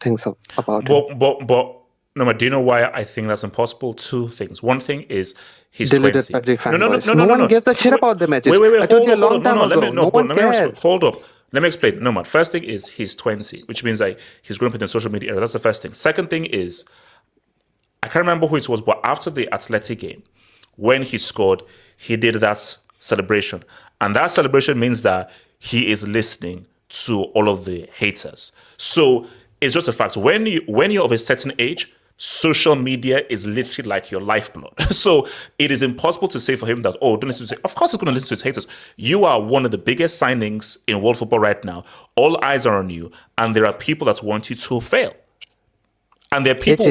thinks about him. But no, do you know why I think that's impossible? 2 things. One thing is he's Deluded 20. Pedri fanboys. No. No one gives a shit about the matches. Wait. I told you a long time ago. No one cares. Hold up. Let me explain. No, man. First thing is he's 20, which means like he's growing up in the social media era. That's the first thing. Second thing is, I can't remember who it was, but after the Atleti game, when he scored, he did that celebration. And that celebration means that he is listening to all of the haters. So it's just a fact. When you're of a certain age, social media is literally like your lifeblood. So it is impossible to say for him that, don't listen to his. Of course he's going to listen to his haters. You are one of the biggest signings in world football right now. All eyes are on you, and there are people that want you to fail. And there are people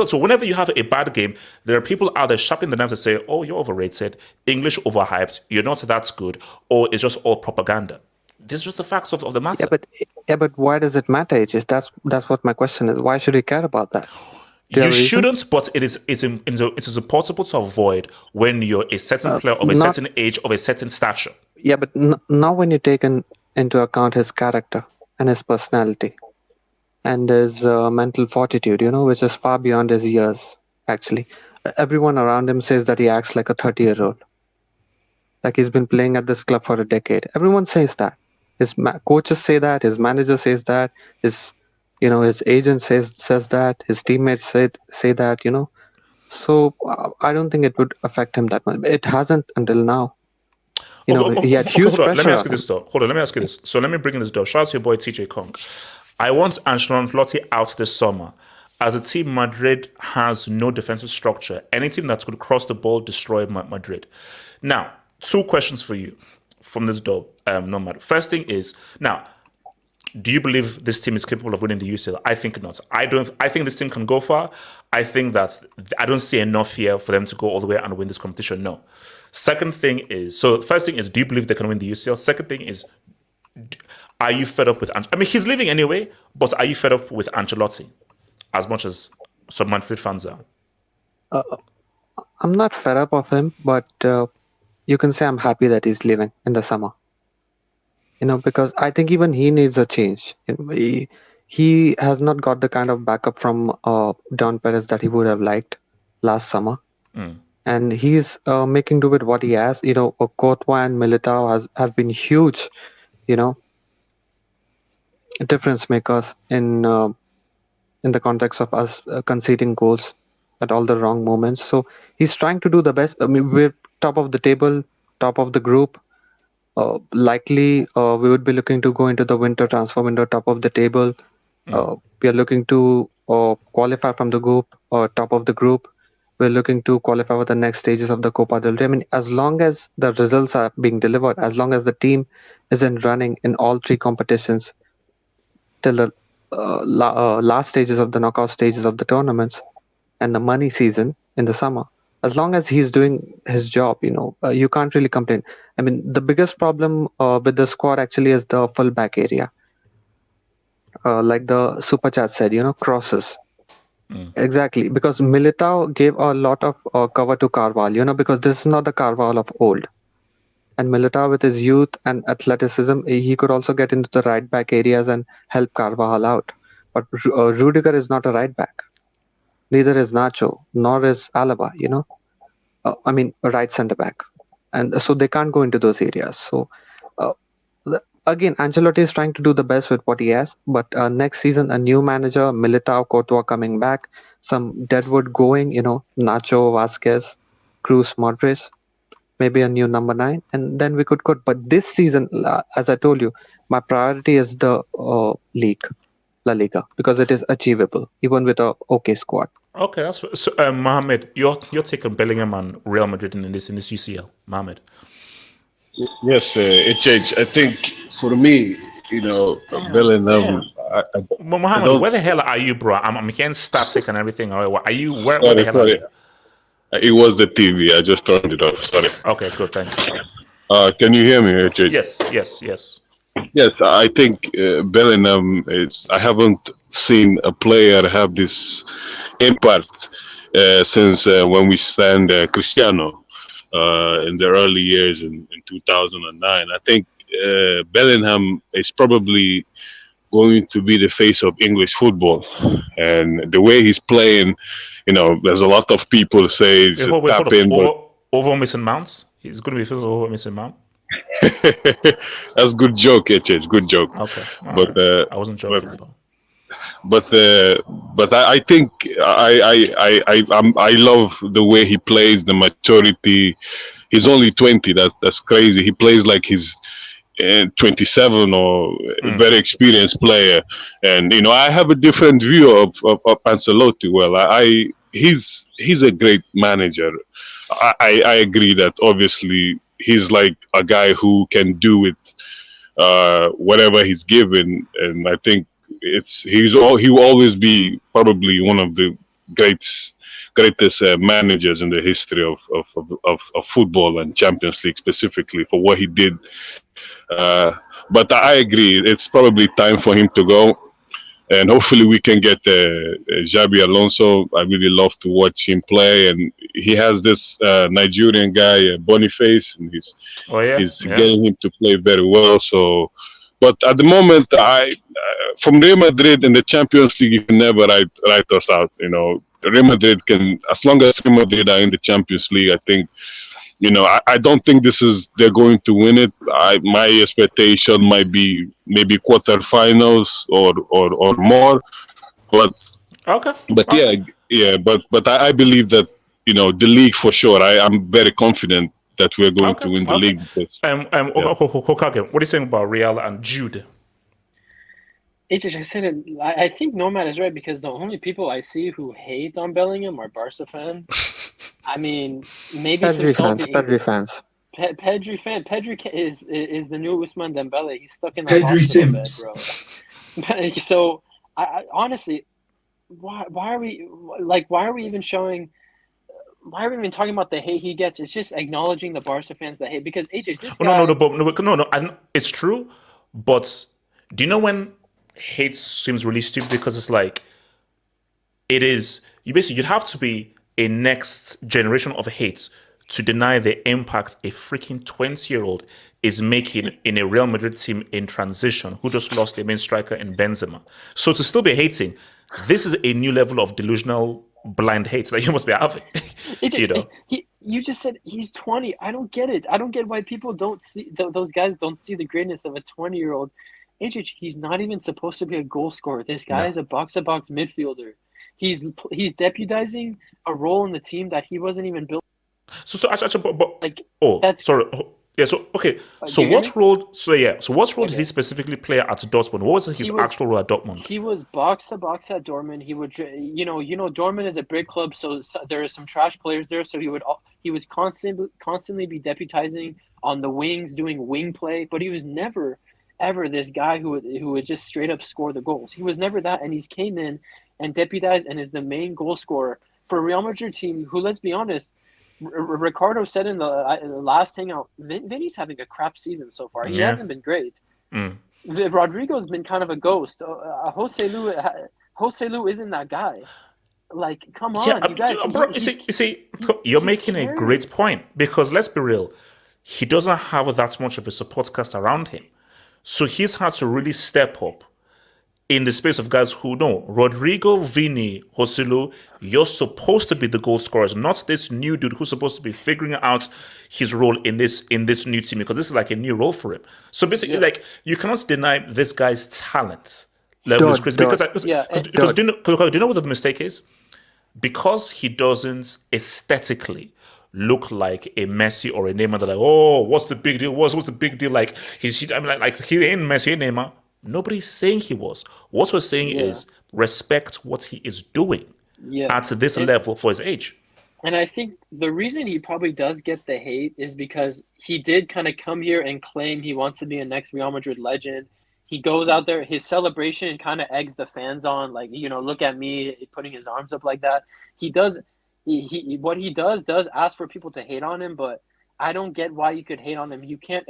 so whenever you have a bad game, there are people out there sharpening the knives to say, you're overrated, English overhyped, you're not that good, or it's just all propaganda. This is just the facts of the matter. But why does it matter, Aegis? That's what my question is. Why should he care about that? You shouldn't, but it's impossible to avoid when you're a certain player of a certain age, of a certain stature. Yeah, but now when you take into account his character and his personality and his mental fortitude, which is far beyond his years, actually. everyone around him says that he acts like a 30-year-old. Like he's been playing at this club for a decade. Everyone says that. His coaches say that. His manager says that. His agent says that. His teammates say that. So I don't think it would affect him that much. It hasn't until now. He had huge pressure. Let me ask you this though. Hold on, let me ask you this. So let me bring in this though. Shout out to your boy TJ Kong. I want Ancelotti out this summer. As a team, Madrid has no defensive structure. Any team that could cross the ball, destroy Madrid. Now, 2 questions for you from this door. No matter. First thing is, now, do you believe this team is capable of winning the UCL? I think not. I think this team can go far. I think that I don't see enough here for them to go all the way and win this competition. No. Second thing is, so first thing is, do you believe they can win the UCL? Second thing is, are you fed up with? I mean, he's leaving anyway, but are you fed up with Ancelotti as much as some Madrid fans are? I'm not fed up of him, but you can say I'm happy that he's leaving in the summer. Because I think even he needs a change. He has not got the kind of backup from Don Perez that he would have liked last summer. And he's making do with what he has. Courtois and Militao have been huge, difference makers in the context of us conceding goals at all the wrong moments. So he's trying to do the best. I mean, we're top of the table, top of the group. Likely, we would be looking to go into the winter transfer window top of the table. We are looking to qualify from the group, top of the group. We're looking to qualify for the next stages of the Copa del Rey. I mean, as long as the results are being delivered, as long as the team is in running in all 3 competitions till the last stages of the knockout stages of the tournaments and the money season in the summer, as long as he's doing his job, you can't really complain. I mean, the biggest problem with the squad actually is the full back area. Like the super chat said, crosses. Exactly, because Militao gave a lot of cover to Carvalho, because this is not the Carvalho of old. And Militao, with his youth and athleticism, he could also get into the right back areas and help Carvalho out. But Rudiger is not a right back. Neither is Nacho, nor is Alaba, a right centre back. And so they can't go into those areas. So again, Ancelotti is trying to do the best with what he has. But next season, a new manager, Militao, Courtois coming back, some deadwood going, Nacho, Vasquez, Cruz, Modric, maybe a new number 9, and then we could go. But this season, as I told you, my priority is the league, La Liga, because it is achievable, even with a okay squad. Okay, that's so, Mohamed, your take on Bellingham and Real Madrid in this UCL, Mohamed. Yes, HH. I think for me, Bellingham. Mohamed, where the hell are you, bro? I'm hearing static and everything. Are you? Where the hell are you? It was the TV. I just turned it off. Sorry. Okay, good. Thank you. Can you hear me, HH? Yes. Yes, I think Bellingham is. I haven't seen a player have this impact since when we signed Cristiano in the early years in 2009. I think Bellingham is probably going to be the face of English football, and the way he's playing, there's a lot of people say he's tap in, over missing mounts. He's going to be filled over missing mount. That's good joke, HH. Good joke. Okay, but right. I wasn't joking. But I think I love the way he plays, the maturity. He's only 20. That's crazy. He plays like he's 27 or a very experienced player. And I have a different view of Ancelotti. Well, he's a great manager. I agree that obviously he's like a guy who can do with whatever he's given, and I think he will always be probably one of the greatest managers in the history of football and Champions League specifically for what he did. But I agree, it's probably time for him to go. And hopefully we can get Xabi Alonso. I really love to watch him play. And he has this Nigerian guy, Boniface, and he's getting him to play very well. So, but at the moment, from Real Madrid in the Champions League, you can never write us out. Real Madrid can, as long as Real Madrid are in the Champions League, I think, I don't think they're going to win it. My expectation might be maybe quarterfinals or more, but but I believe that the league for sure. I'm very confident that we're going to win the league. Because, Hokage, what are you saying about Real and Jude? I said it. I think Nomad is right because the only people I see who hate on Bellingham are Barca fans. I mean, maybe Pedri some fans. Pedri fan. Pedri is the new Ousmane Dembele. He's stuck in that Pedri hospital bed, Sims. bro. So I honestly, why are we even showing? Why are we even talking about the hate he gets? It's just acknowledging the Barca fans that hate because AJ, this guy. No. It's true, but do you know when hate seems really stupid? Because it's like you'd have to be a next generation of hate to deny the impact a freaking 20-year-old is making in a Real Madrid team in transition who just lost their main striker in Benzema. So to still be hating, this is a new level of delusional blind hate that you must be having. You just said he's 20. I don't get it. I don't get why people don't see those guys don't see the greatness of a 20-year-old. He's not even supposed to be a goal scorer. This guy is a box-to-box midfielder. He's deputizing a role in the team that he wasn't even built. What role did he specifically play at Dortmund? What was his actual role at Dortmund? He was box to box at Dortmund. He would, Dortmund is a big club, so there are some trash players there. So he was constantly be deputizing on the wings, doing wing play, but he was never ever this guy who would just straight up score the goals. He was never that, and he's came in and deputized and is the main goal scorer for a Real Madrid team who, let's be honest, Ricardo said in the last hangout, Vinny's having a crap season so far. He hasn't been great. Rodrigo's been kind of a ghost. Jose Lu isn't that guy. Like, come on, you guys. You're making a great point because let's be real, he doesn't have that much of a support cast around him. So he's had to really step up in the space of guys who know Rodrigo, Vini, Joselu, you're supposed to be the goal scorers, not this new dude who's supposed to be figuring out his role in this new team because this is like a new role for him. So basically, like you cannot deny this guy's talent level is crazy because do you know what the mistake is? Because he doesn't aesthetically look like a Messi or a Neymar. They're like, oh, what's the big deal? What's the big deal? Like he ain't Messi, ain't Neymar. Nobody's saying he was. What we're saying is respect what he is doing at this level for his age. And I think the reason he probably does get the hate is because he did kind of come here and claim he wants to be a next Real Madrid legend. He goes out there, his celebration kind of eggs the fans on, like, look at me, putting his arms up like that. He does ask for people to hate on him, but I don't get why you could hate on him. You can't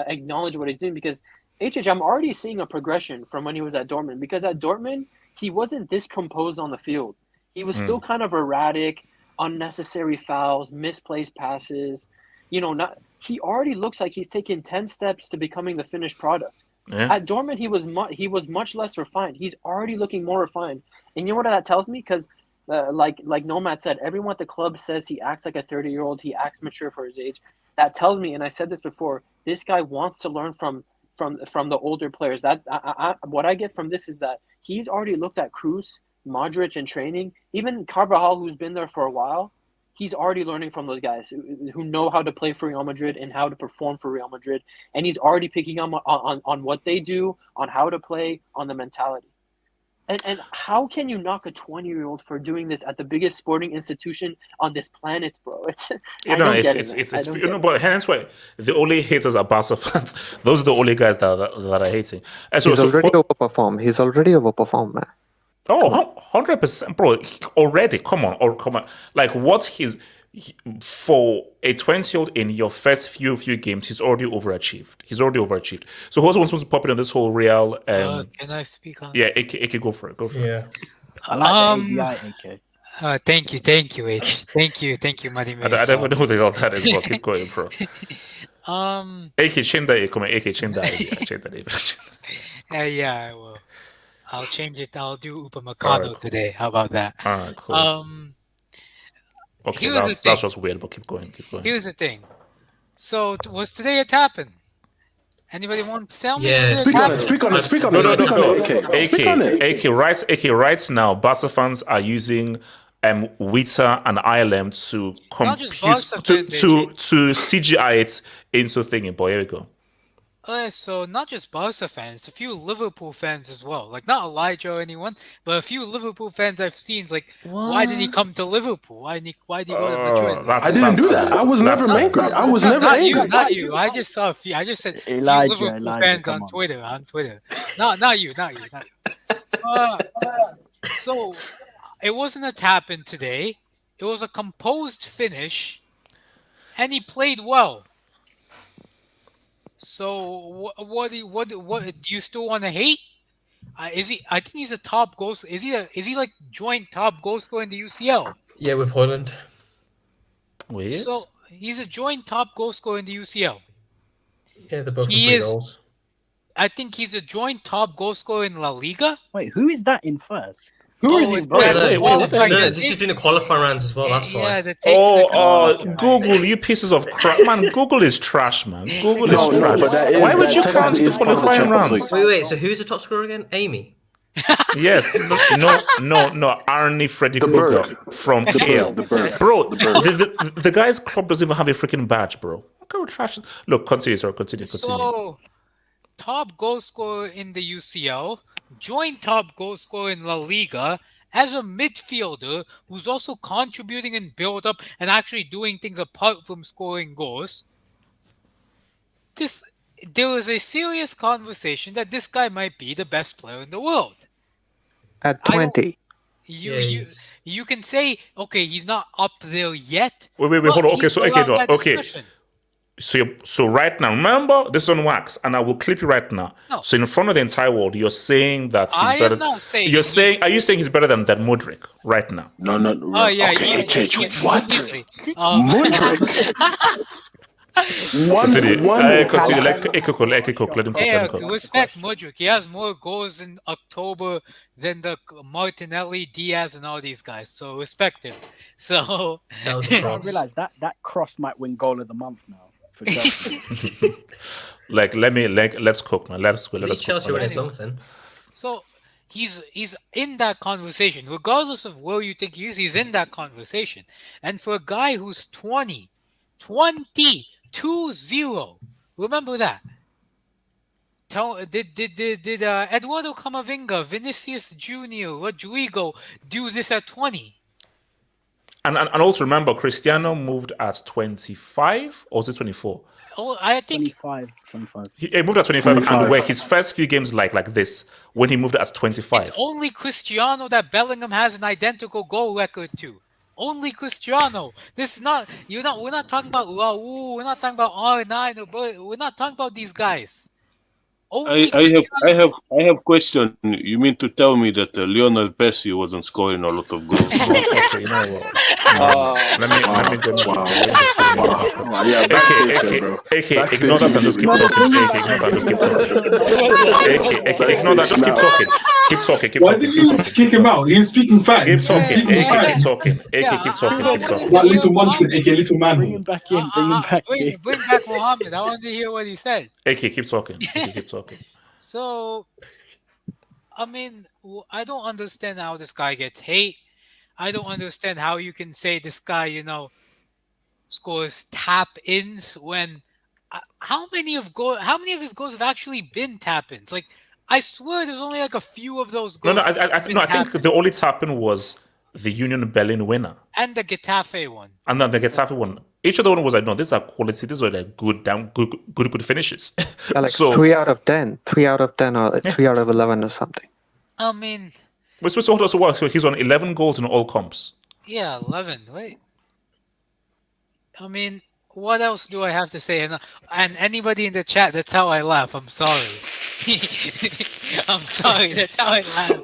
acknowledge what he's doing because I'm already seeing a progression from when he was at Dortmund because at Dortmund, he wasn't this composed on the field. He was still kind of erratic, unnecessary fouls, misplaced passes. He already looks like he's taken 10 steps to becoming the finished product. Yeah. At Dortmund, he was much less refined. He's already looking more refined. And you know what that tells me? Because like Nomad said, everyone at the club says he acts like a 30-year-old. He acts mature for his age. That tells me, and I said this before, this guy wants to learn from the older players. What I get from this is that he's already looked at Kroos, Modric in training, even Carvajal, who's been there for a while. He's already learning from those guys who know how to play for Real Madrid and how to perform for Real Madrid, and he's already picking up on what they do, on how to play, on the mentality. And how can you knock a 20-year-old for doing this at the biggest sporting institution on this planet, bro? But hence why the only haters are Barca fans. Those are the only guys that are hating. And he's already overperformed, man. Oh, 100%, bro. Already, come on. Like what for a 20-year-old in your first few games, he's already overachieved. So who else wants to pop in on this whole Real? Can I speak on? Yeah, AK, go for it. Yeah. I like the ABI, AK. Thank you, H. Thank you, Muddy Mason. I never know who they all that is. Well, keep going, bro. AK, change that. Come on, AK, change that. Yeah, I will. I'll change it. I'll do Upamecano Alright, cool. today. How about that? Alright, cool. Okay, here's the that's thing. just weird, but keep going. Here's the thing. So was today a tap-in? Anybody want to tell me? Yeah. Speak on it. Speak on it. Speak on it. No. Speak on it. AK right now. Barca fans are using Wita and ILM to Not just compute Barca to fans, CGI it into thingy. Boy, here we go. So not just Barca fans, a few Liverpool fans as well. Like not Elijah or anyone, but a few Liverpool fans I've seen. Like, why did he come to Liverpool? Why did he go to Madrid? I didn't do that. I was never angry. I was never angry. Not you. I just saw a few. I just said Elijah, few Liverpool Elijah, fans come on Twitter. Not you. So it wasn't a tap in today. It was a composed finish, and he played well. So what do you still want to hate? Is he? I think he's a top goal. Is he like joint top goal scorer in the UCL? Yeah, with Holland. Wait. So he's a joint top goal scorer in the UCL. Yeah, they're both with 3 goals. I think he's a joint top goal scorer in La Liga. Wait, who is that in first? Who are these boys? This is doing the qualifying rounds as well. That's why. Google, you pieces of crap, man. Google is trash, man. Google is trash. Why would you count the qualifying rounds? Wait. So who's the top scorer again? Amy. Yes. No. Arnie Freddy Krueger from KL. Bro, the guy's club doesn't even have a freaking badge, bro. Look how trash. Look, continue. So, top goal scorer in the UCL, joint top goal scorer in La Liga, as a midfielder who's also contributing in build-up and actually doing things apart from scoring goals. There was a serious conversation that this guy might be the best player in the world. At 20. You can say, okay, he's not up there yet. Wait, hold on. Okay. So right now, remember, this is on wax, and I will clip you right now. No. So in front of the entire world, you're saying that he's better. am not saying. Are you saying he's better than Mudryk right now? No. Oh yeah, okay, what? Mudryk. Continue. Let him cook. Respect Mudryk. He has more goals in October than the Martinelli, Diaz, and all these guys. So respect him. So I realize that cross might win goal of the month now. For sure. let's cook, man. Let us Chelsea winning something. So he's in that conversation, regardless of where you think he is. He's in that conversation, and for a guy who's 20, 2-0. Remember that. Did Eduardo Camavinga, Vinicius Junior, Rodrigo do this at 20? And also remember, Cristiano moved at 25, or was it 24? Oh, I think 25. He moved at 25, and where his first few games like this, when he moved at 25. It's only Cristiano that Bellingham has an identical goal record to. Only Cristiano. This is not. We're not talking about Raul. We're not talking about R9. We're not talking about these guys. I have question. You mean to tell me that Lionel Messi wasn't scoring a lot of goals? Okay, you know what? Let me AK, ignore that and just keep talking. Ignore that, just keep talking. Keep talking. Why did you kick him out? He's speaking facts. Keep talking. Keep talking. That little munchkin, AK, little man. Bring him back in. Bring back Mohammed. I want to hear what he said. AK, keep talking. So, I mean, I don't understand how this guy gets hate. I don't understand how you can say this guy, scores tap-ins when how many of his goals have actually been tap-ins? Like, I swear there's only like a few of those goals. I think the only tap-in was the Union Berlin winner. And the Getafe one. And then the Getafe one. Each of the one was like, no, these are quality. These are like good finishes. Like 3 out of 10. 3 out of 10 or 3 out of 11 or something. I mean... So he's on 11 goals in all comps. Yeah, 11. Wait. I mean, what else do I have to say? And anybody in the chat, that's how I laugh. I'm sorry. I'm sorry. That's how I laugh.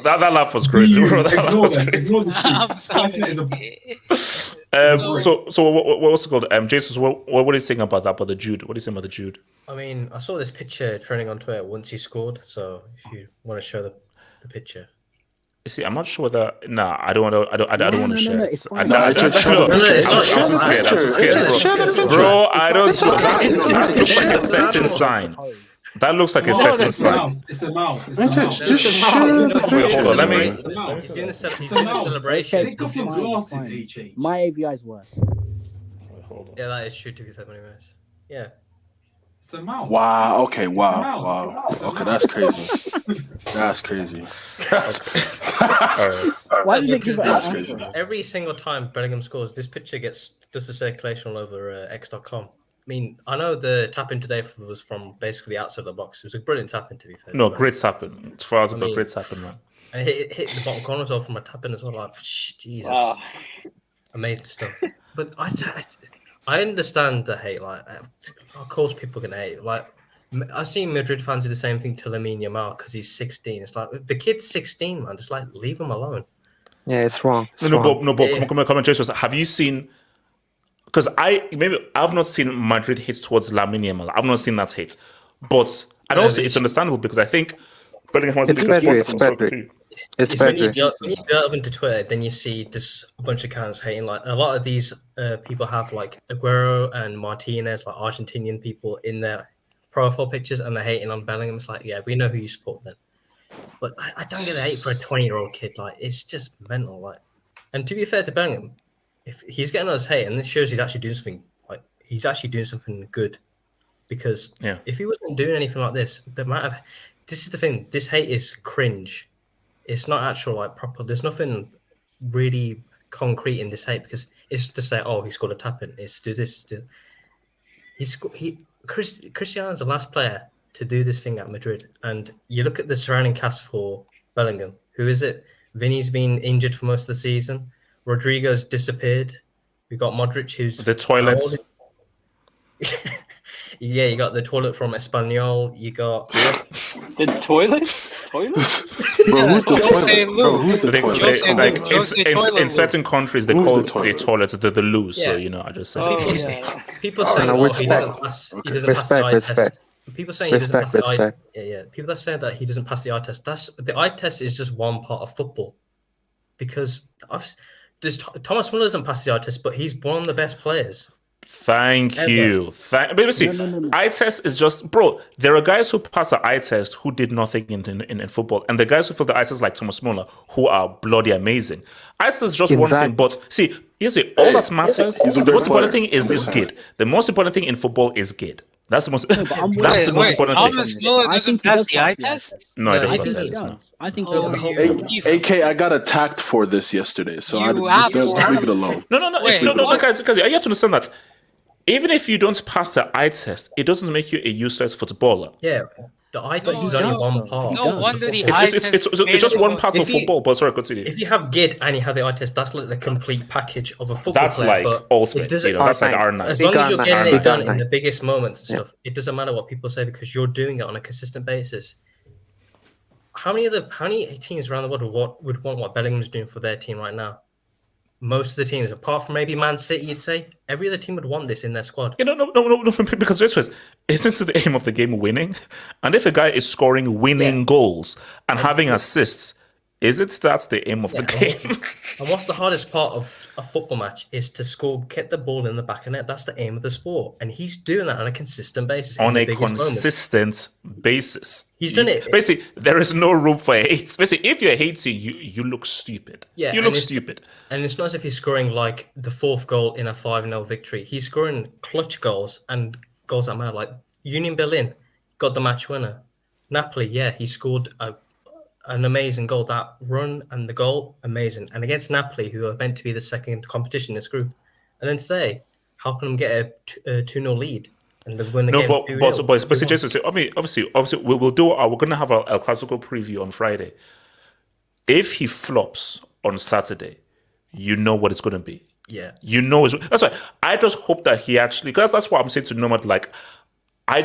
That laugh was crazy, bro. That laugh was crazy. I'm sorry. So what's it called? Jesus, what are you saying about that? About the Jude? What are you saying about the Jude? I mean, I saw this picture trending on Twitter once he scored. So if you want to show the the picture. You see, I'm not sure whether. Nah, I don't want to. I don't want to share. it's fine. I'm too scared. I'm too scared, bro. I don't. That looks like a setting sign. That looks like a setting sign. It's a mouse. It's Just a mouse. Wait, hold on. Let me. He's doing the It's a celebration. Think of your glasses, HH. My AVI is worse. Hold on. Yeah, that is true to be fair, anyways. Yeah. It's a mouse. Wow. Okay. It's a Wow. mouse. Wow. It's a Okay, mouse. that's crazy. That's crazy. All right. Why did they Because give this, it an every single time Bellingham scores, this picture does a circulation all over X.com. I mean, I know the tap-in today was from basically outside the box. It was a brilliant tap-in, to be fair. No, great tapping. As far as about great tapping, man. And it hit the bottom corner as well from a tap-in as well. Like, Jesus. Wow. Amazing stuff. But I understand the hate. Like, of course people can hate. Like, I've seen Madrid fans do the same thing to Lamine Yamal because he's 16. It's like, the kid's 16, man. Just like, leave him alone. Yeah, it's wrong. But come on, Jesus. Have you seen? Because I've not seen Madrid hate towards Lamine Yamal. I've not seen that hate, but and also it's understandable because I think Bellingham has the biggest sport from soccer too. It's when you delve into Twitter, then you see just a bunch of accounts hating. Like a lot of these people have like Aguero and Martinez, like Argentinian people, in their profile pictures, and they're hating on Bellingham. It's like, yeah, we know who you support then. But I don't get the hate for a 20-year-old kid. Like, it's just mental. Like, and to be fair to Bellingham, if he's getting all this hate, and this shows he's actually doing something. Like, he's actually doing something good. Because if he wasn't doing anything like this, this is the thing. This hate is cringe. It's not actual like proper. There's nothing really concrete in this hate because it's just to say, oh, he scored a tap in. It's do this. Cristiano's the last player to do this thing at Madrid, and you look at the surrounding cast for Bellingham. Who is it? Vinny's been injured for most of the season. Rodrigo's disappeared. We got Modric, who's the toilets. Yeah, you got the toilet from Espanyol. You got the toilet. In certain countries, they call the toilet the loo. So I just say people saying he doesn't pass. He doesn't pass the eye test. People saying he doesn't pass the eye. Yeah. People are saying that he doesn't pass the eye test. The eye test is just one part of football, because Thomas Muller doesn't pass the eye test, but he's one of the best players. Thank you. But see, eye test is just, bro. There are guys who pass the eye test who did nothing in football, and the guys who fail the eye test, like Thomas Muller, who are bloody amazing. Eye test is just one thing, but see, all that matters. The most important thing is good. The most important thing in football is good. That's the most. That's the most important thing. Thomas Muller doesn't pass the eye test. No, it doesn't. I think AK, I got attacked for this yesterday, so I just leave it alone. No, guys, you have to understand that. Even if you don't pass the eye test, it doesn't make you a useless footballer. Yeah, the eye test is only one part. No wonder the eye test. It's just one part of football. But sorry, continue. If you have GID and you have the eye test, that's like the complete package of a football that's player. Like ultimate. That's like R9. As long as you're getting it done in the biggest moments and stuff, it doesn't matter what people say because you're doing it on a consistent basis. How many teams around the world would want what Bellingham's doing for their team right now? Most of the teams, apart from maybe Man City, you'd say every other team would want this in their squad. No, because this was isn't the aim of the game winning? And if a guy is scoring winning goals and having assists, that's the aim of the game? And what's the hardest part of a football match is to get the ball in the back of net. That's the aim of the sport, and he's doing that on a consistent basis. Basis, he's done it. Basically, there is no room for hate. Basically, if you're hating, you look stupid. Yeah, you look stupid. And it's not as if he's scoring like the fourth goal in a 5-0 victory. He's scoring clutch goals and goals that matter. Like Union Berlin got the match winner. Napoli, he scored an amazing goal. That run and the goal, amazing. And against Napoli, who are meant to be the second competition in this group. And then today, helping them get a 2-0 lead and win the game. But Jason, obviously, we'll do. We're going to have our El Clasico preview on Friday. If he flops on Saturday, you know what it's going to be. Yeah. That's why I just hope that he actually, because that's what I'm saying to Nomad. Like, I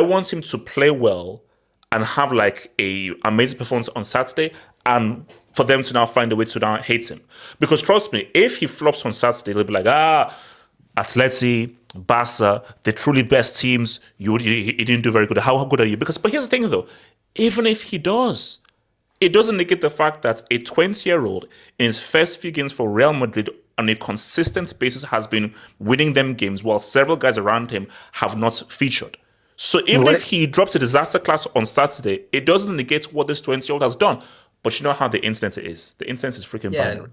want him to play well and have like a amazing performance on Saturday, and for them to now find a way to now hate him. Because trust me, if he flops on Saturday, they'll be like, Atleti, Barca, the truly best teams, he didn't do very good. How good are you? But here's the thing though, even if he does, it doesn't negate the fact that a 20-year-old in his first few games for Real Madrid on a consistent basis has been winning them games while several guys around him have not featured. So even if he drops a disaster class on Saturday, it doesn't negate what this 20-year-old has done. But you know how the incident is. The incident is freaking binary.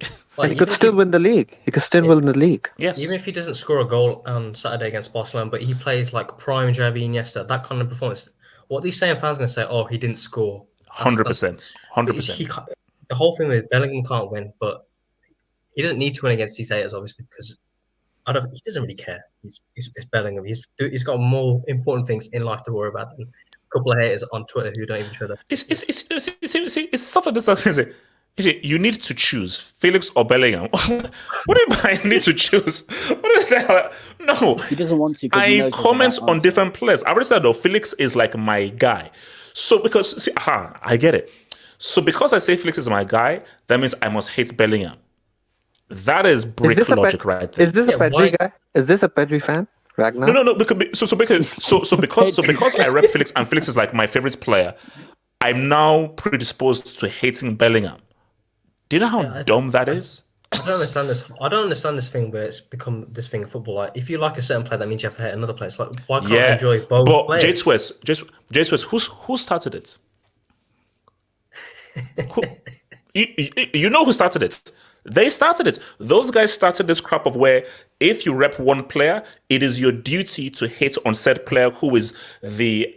He could still win the league. He could still win the league. Yes. Even if he doesn't score a goal on Saturday against Barcelona, but he plays like prime Xavi Iniesta, that kind of performance. What these same fans are going to say, oh, he didn't score. 100%. 100%. The whole thing with Bellingham can't win, but he doesn't need to win against these haters, obviously, because he doesn't really care. He's Bellingham. He's got more important things in life to worry about than a couple of haters on Twitter who don't even show that. It's stuff like this. You need to choose Felix or Bellingham. What do I need to choose? What the hell? No. He doesn't want to. I comment on different players. I've already said though, Felix is like my guy. So because I get it. So because I say Felix is my guy, that means I must hate Bellingham. That is brick logic right there. Is this a Pedri guy? Is this a Pedri fan? Ragnar? No. Because I rep Felix and Felix is like my favorite player, I'm now predisposed to hating Bellingham. Do you know how dumb that is? I don't understand this. I don't understand this thing where it's become this thing in football. Like, if you like a certain player, that means you have to hate another player. It's like, why can't I enjoy both players? J-Swiss, who started it? You know who started it? They started it. Those guys started this crap of where if you rep one player, it is your duty to hate on said player who is the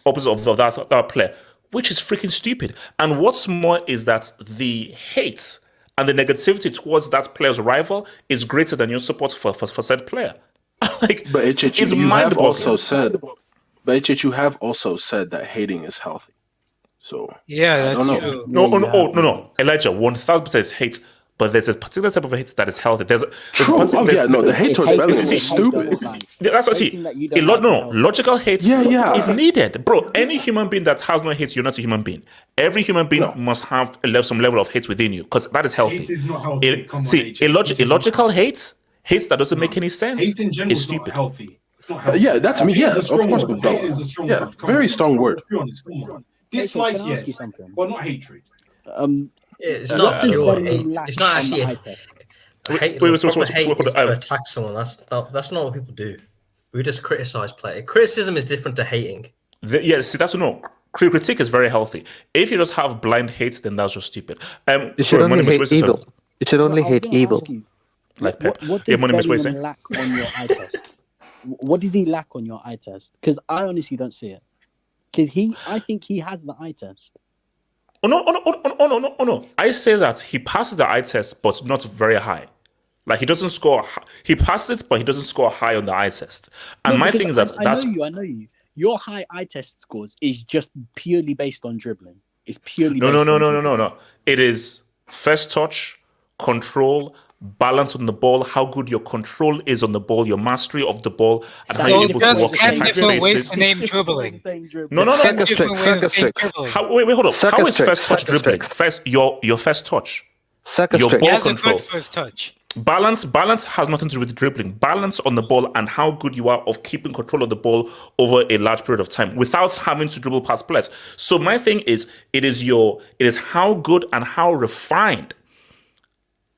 opposite of that player, which is freaking stupid. And what's more is that the hate and the negativity towards that player's rival is greater than your support for said player. But it's you have also said that hating is healthy. So that's true. No, Elijah, 1,000% is hate. But there's a particular type of hate that is healthy. The hate towards Bellingham is stupid. That's what I see. Logical hate is needed. Bro, any human being that has no hate, you're not a human being. Every human being must have some level of hate within you, because that is healthy. Hate is not healthy. Illogical hate that doesn't make any sense, hate in general is stupid. Not healthy. That's me. Yeah, of course. Hate is a strong word. Very strong word. Let's be honest. Come on. Dislike, yes, but not hatred. It's not pure hate. It's not actually hate. Hate is to attack someone. That's not what people do. We just criticize play. Criticism is different to hating. Critique is very healthy. If you just have blind hate, then that's just stupid. You should only hate evil. You should only hate evil. Like Pep. What does Bellingham lack on your eye test? What does he lack on your eye test? Because I honestly don't see it. Because I think he has the eye test. Oh no! I say that he passes the eye test, but not very high. Like he doesn't score. He passes it, but he doesn't score high on the eye test. And my thing is that I know you. Your high eye test scores is just purely based on dribbling. It's purely no. It is first touch, control, balance on the ball, how good your control is on the ball, your mastery of the ball, and how you're able to walk in tight different ways spaces. to name dribbling. No. Wait, hold on. How is first touch dribbling? Your first touch. Your ball control. First touch. Balance has nothing to do with dribbling. Balance on the ball and how good you are of keeping control of the ball over a large period of time without having to dribble past players. So my thing is, it is how good and how refined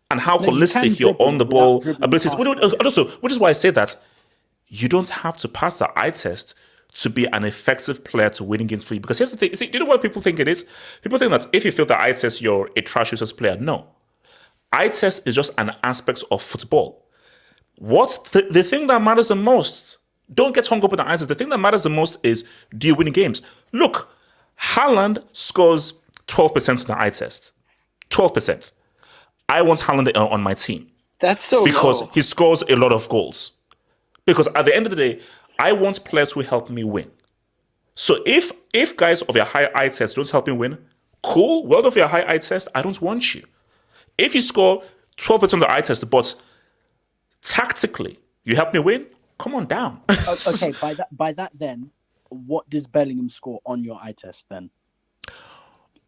and how holistic your on the ball abilities. Which is why I say that you don't have to pass the eye test to be an effective player to winning games for you. Because here's the thing. See, do you know what people think it is? People think that if you fail the eye test, you're a trash useless player. No. Eye test is just an aspect of football. What's the thing that matters the most? Don't get hung up with the eye test. The thing that matters the most is, do you win games? Look, Haaland scores 12% on the eye test. 12%. I want Haaland on my team. That's so because low. He scores a lot of goals. Because at the end of the day, I want players who help me win. So if guys of your high eye test don't help me win, cool. Well done for your high eye test. I don't want you. If you score 12% on the eye test, but tactically you help me win, come on down. Okay, by that then, what does Bellingham score on your eye test then?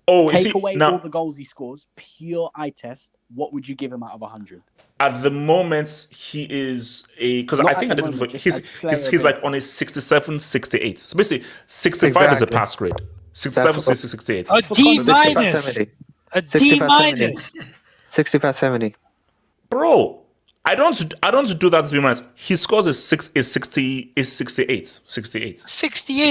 Take away all the goals he scores, pure eye test, what would you give him out of 100? At the moment, he is because I think I did it before. He's like on a 67, 68. So basically, 65 is a pass grade. 67, 60, 68. A D minus. A D minus. 65, 70. Bro, I don't do that to be honest. His scores is 68. 68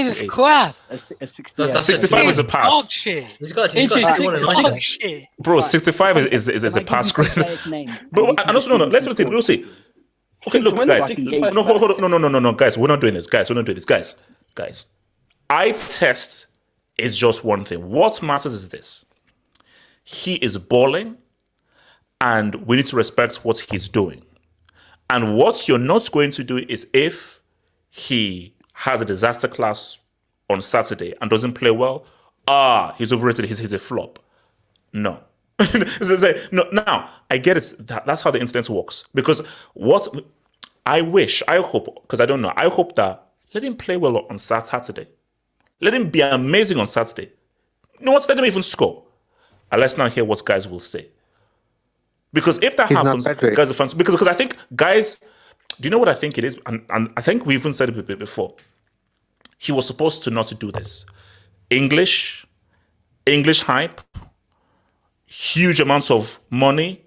is crap. A 68. 65 is a Dog pass. shit. He's got Dog shit. Bro, 65 is a pass grade. Bro, and also no. Let's think. We'll see. Okay, look, guys. No, hold on. No, guys. We're not doing this. Guys. Eye test is just one thing. What matters is this: he is balling, and we need to respect what he's doing. And what you're not going to do is if he has a disaster class on Saturday and doesn't play well, he's overrated, he's a flop. No. No, now, I get it. That's how the incident works. Because what I hope, because I don't know, I hope that let him play well on Saturday. Let him be amazing on Saturday. You know what? Let him even score. And let's now hear what guys will say. Because if that happens, guys are fans. Because I think guys, do you know what I think it is? And I think we even said it before. He was supposed to not to do this. English hype, huge amounts of money.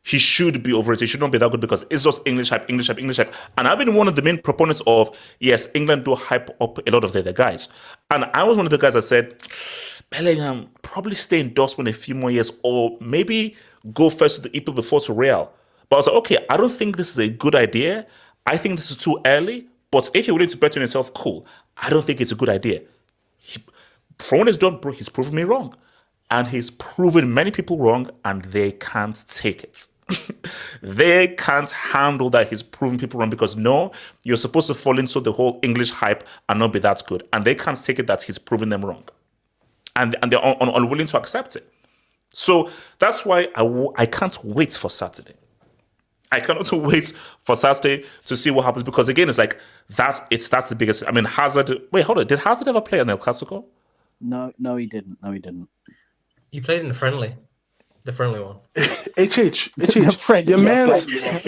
He should be over it. He should not be that good because it's just English hype. And I've been one of the main proponents of, yes, England do hype up a lot of their guys. And I was one of the guys that said, Bellingham probably stay in Dortmund a few more years or maybe go first to the EPL before to Real. But I was like, okay, I don't think this is a good idea. I think this is too early. But if you're willing to bet on yourself, cool. I don't think it's a good idea. From what he's done, bro, he's proven me wrong. And he's proven many people wrong and they can't take it. They can't handle that he's proving people wrong because no, you're supposed to fall into the whole English hype and not be that good. And they can't take it that he's proving them wrong. And they're unwilling to accept it. So that's why I can't wait for Saturday. I cannot wait for Saturday to see what happens because again, it's like that's the biggest. I mean, Hazard. Wait, hold on. Did Hazard ever play an El Clasico? No, he didn't. He played in the friendly one.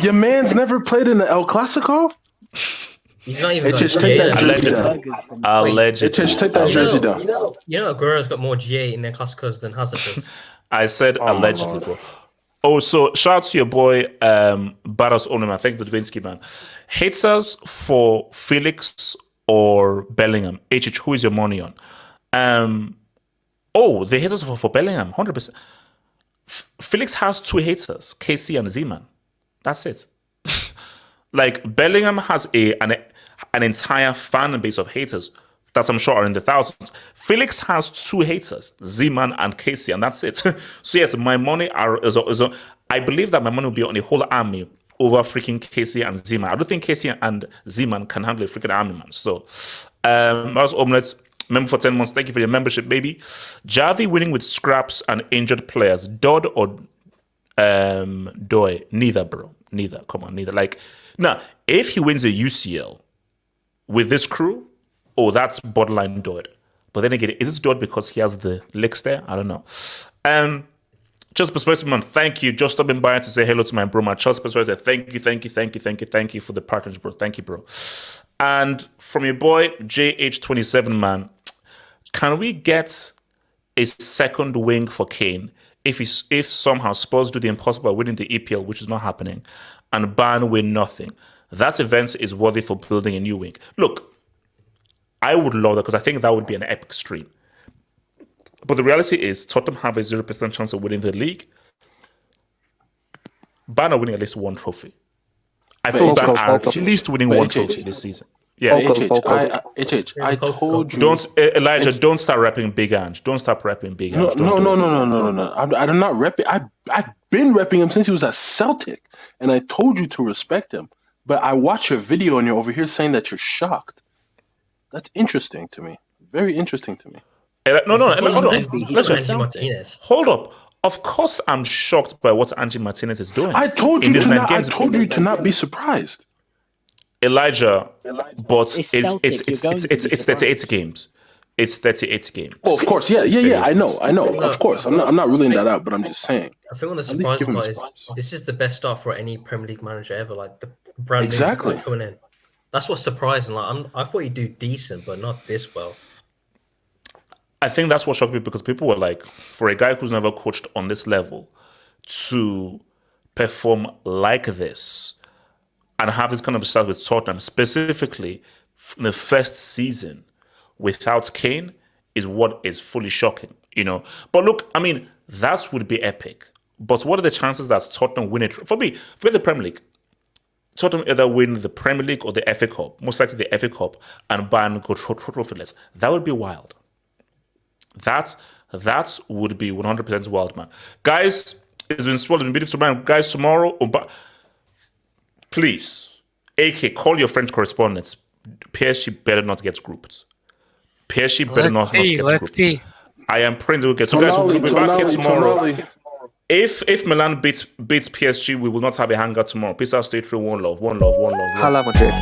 Your man's never played in the El Clasico. He's not even allegedly. Take that jersey down. You know, Aguero's got more GA in their Clásicos than Hazard does. I said allegedly, bro. Oh, so shout out to your boy, Barros Onuma. Thank the Dvinsky man. Haters for Felix or Bellingham? HH, who is your money on? The haters for Bellingham, 100%. Felix has two haters, KC and Z-Man. That's it. Like, Bellingham has an entire fan base of haters that I'm sure are in the thousands. Felix has two haters, Z-Man and KC, and that's it. So yes, my money I believe that my money will be on a whole army over freaking KC and Z-Man. I don't think KC and Z-Man can handle a freaking army, man. So, that's Omelets. Member for 10 months. Thank you for your membership, baby. Javi winning with scraps and injured players. Dodd or Doi? Neither, bro. Neither. Come on, neither. Like, now, if he wins a UCL with this crew, that's borderline Dodd. But then again, is it Dodd because he has the licks there? I don't know. Just Perspective Man, thank you. Just stopping by to say hello to my bro, my Chelsea Perspective. Thank you for the partnership, bro. Thank you, bro. And from your boy, JH27 man, can we get a second wing for Kane if somehow Spurs do the impossible by winning the EPL, which is not happening, and Bayern win nothing? That event is worthy for building a new wing. Look, I would love that because I think that would be an epic stream. But the reality is Tottenham have a 0% chance of winning the league. Bayern are winning at least one trophy. I feel Bayern are at least winning one trophy this season. Yeah, I told you. Don't, Elijah. Don't start rapping Big Ange. Don't start rapping Big Ange. No. I'm not repping. I've been repping him since he was at Celtic, and I told you to respect him. But I watched your video, and you're over here saying that you're shocked. That's interesting to me. Very interesting to me. Hold up. Of course, I'm shocked by what Angie Martinez is doing. I told you to not be surprised. Elijah, but it's 38 games. It's 38 games. Oh, of course, yeah. I know. Of course, I'm not ruling that out, but I'm just saying. I think one of the surprises about is this is the best start for any Premier League manager ever. Like the brand new coming in. That's what's surprising. Like I thought you'd do decent, but not this well. I think that's what shocked me, because people were like, for a guy who's never coached on this level to perform like this and have this kind of start with Tottenham, specifically in the first season without Kane, is what is fully shocking, you know. But look, I mean, that would be epic. But what are the chances that Tottenham win it? For me, for the Premier League, Tottenham either win the Premier League or the FA Cup, most likely the FA Cup, and Bayern go trophyless. That would be wild. That would be 100% wild, man. Guys, it's been swallowed. Beautiful, man. Guys, tomorrow, please, AK, call your French correspondents. PSG better not get grouped. PSG better not get grouped. Let's see. I am praying they will get. So, guys, we'll be back here tomorrow. If Milan beats PSG, we will not have a hangout tomorrow. Peace out, stay true, one love. Hala Madrid.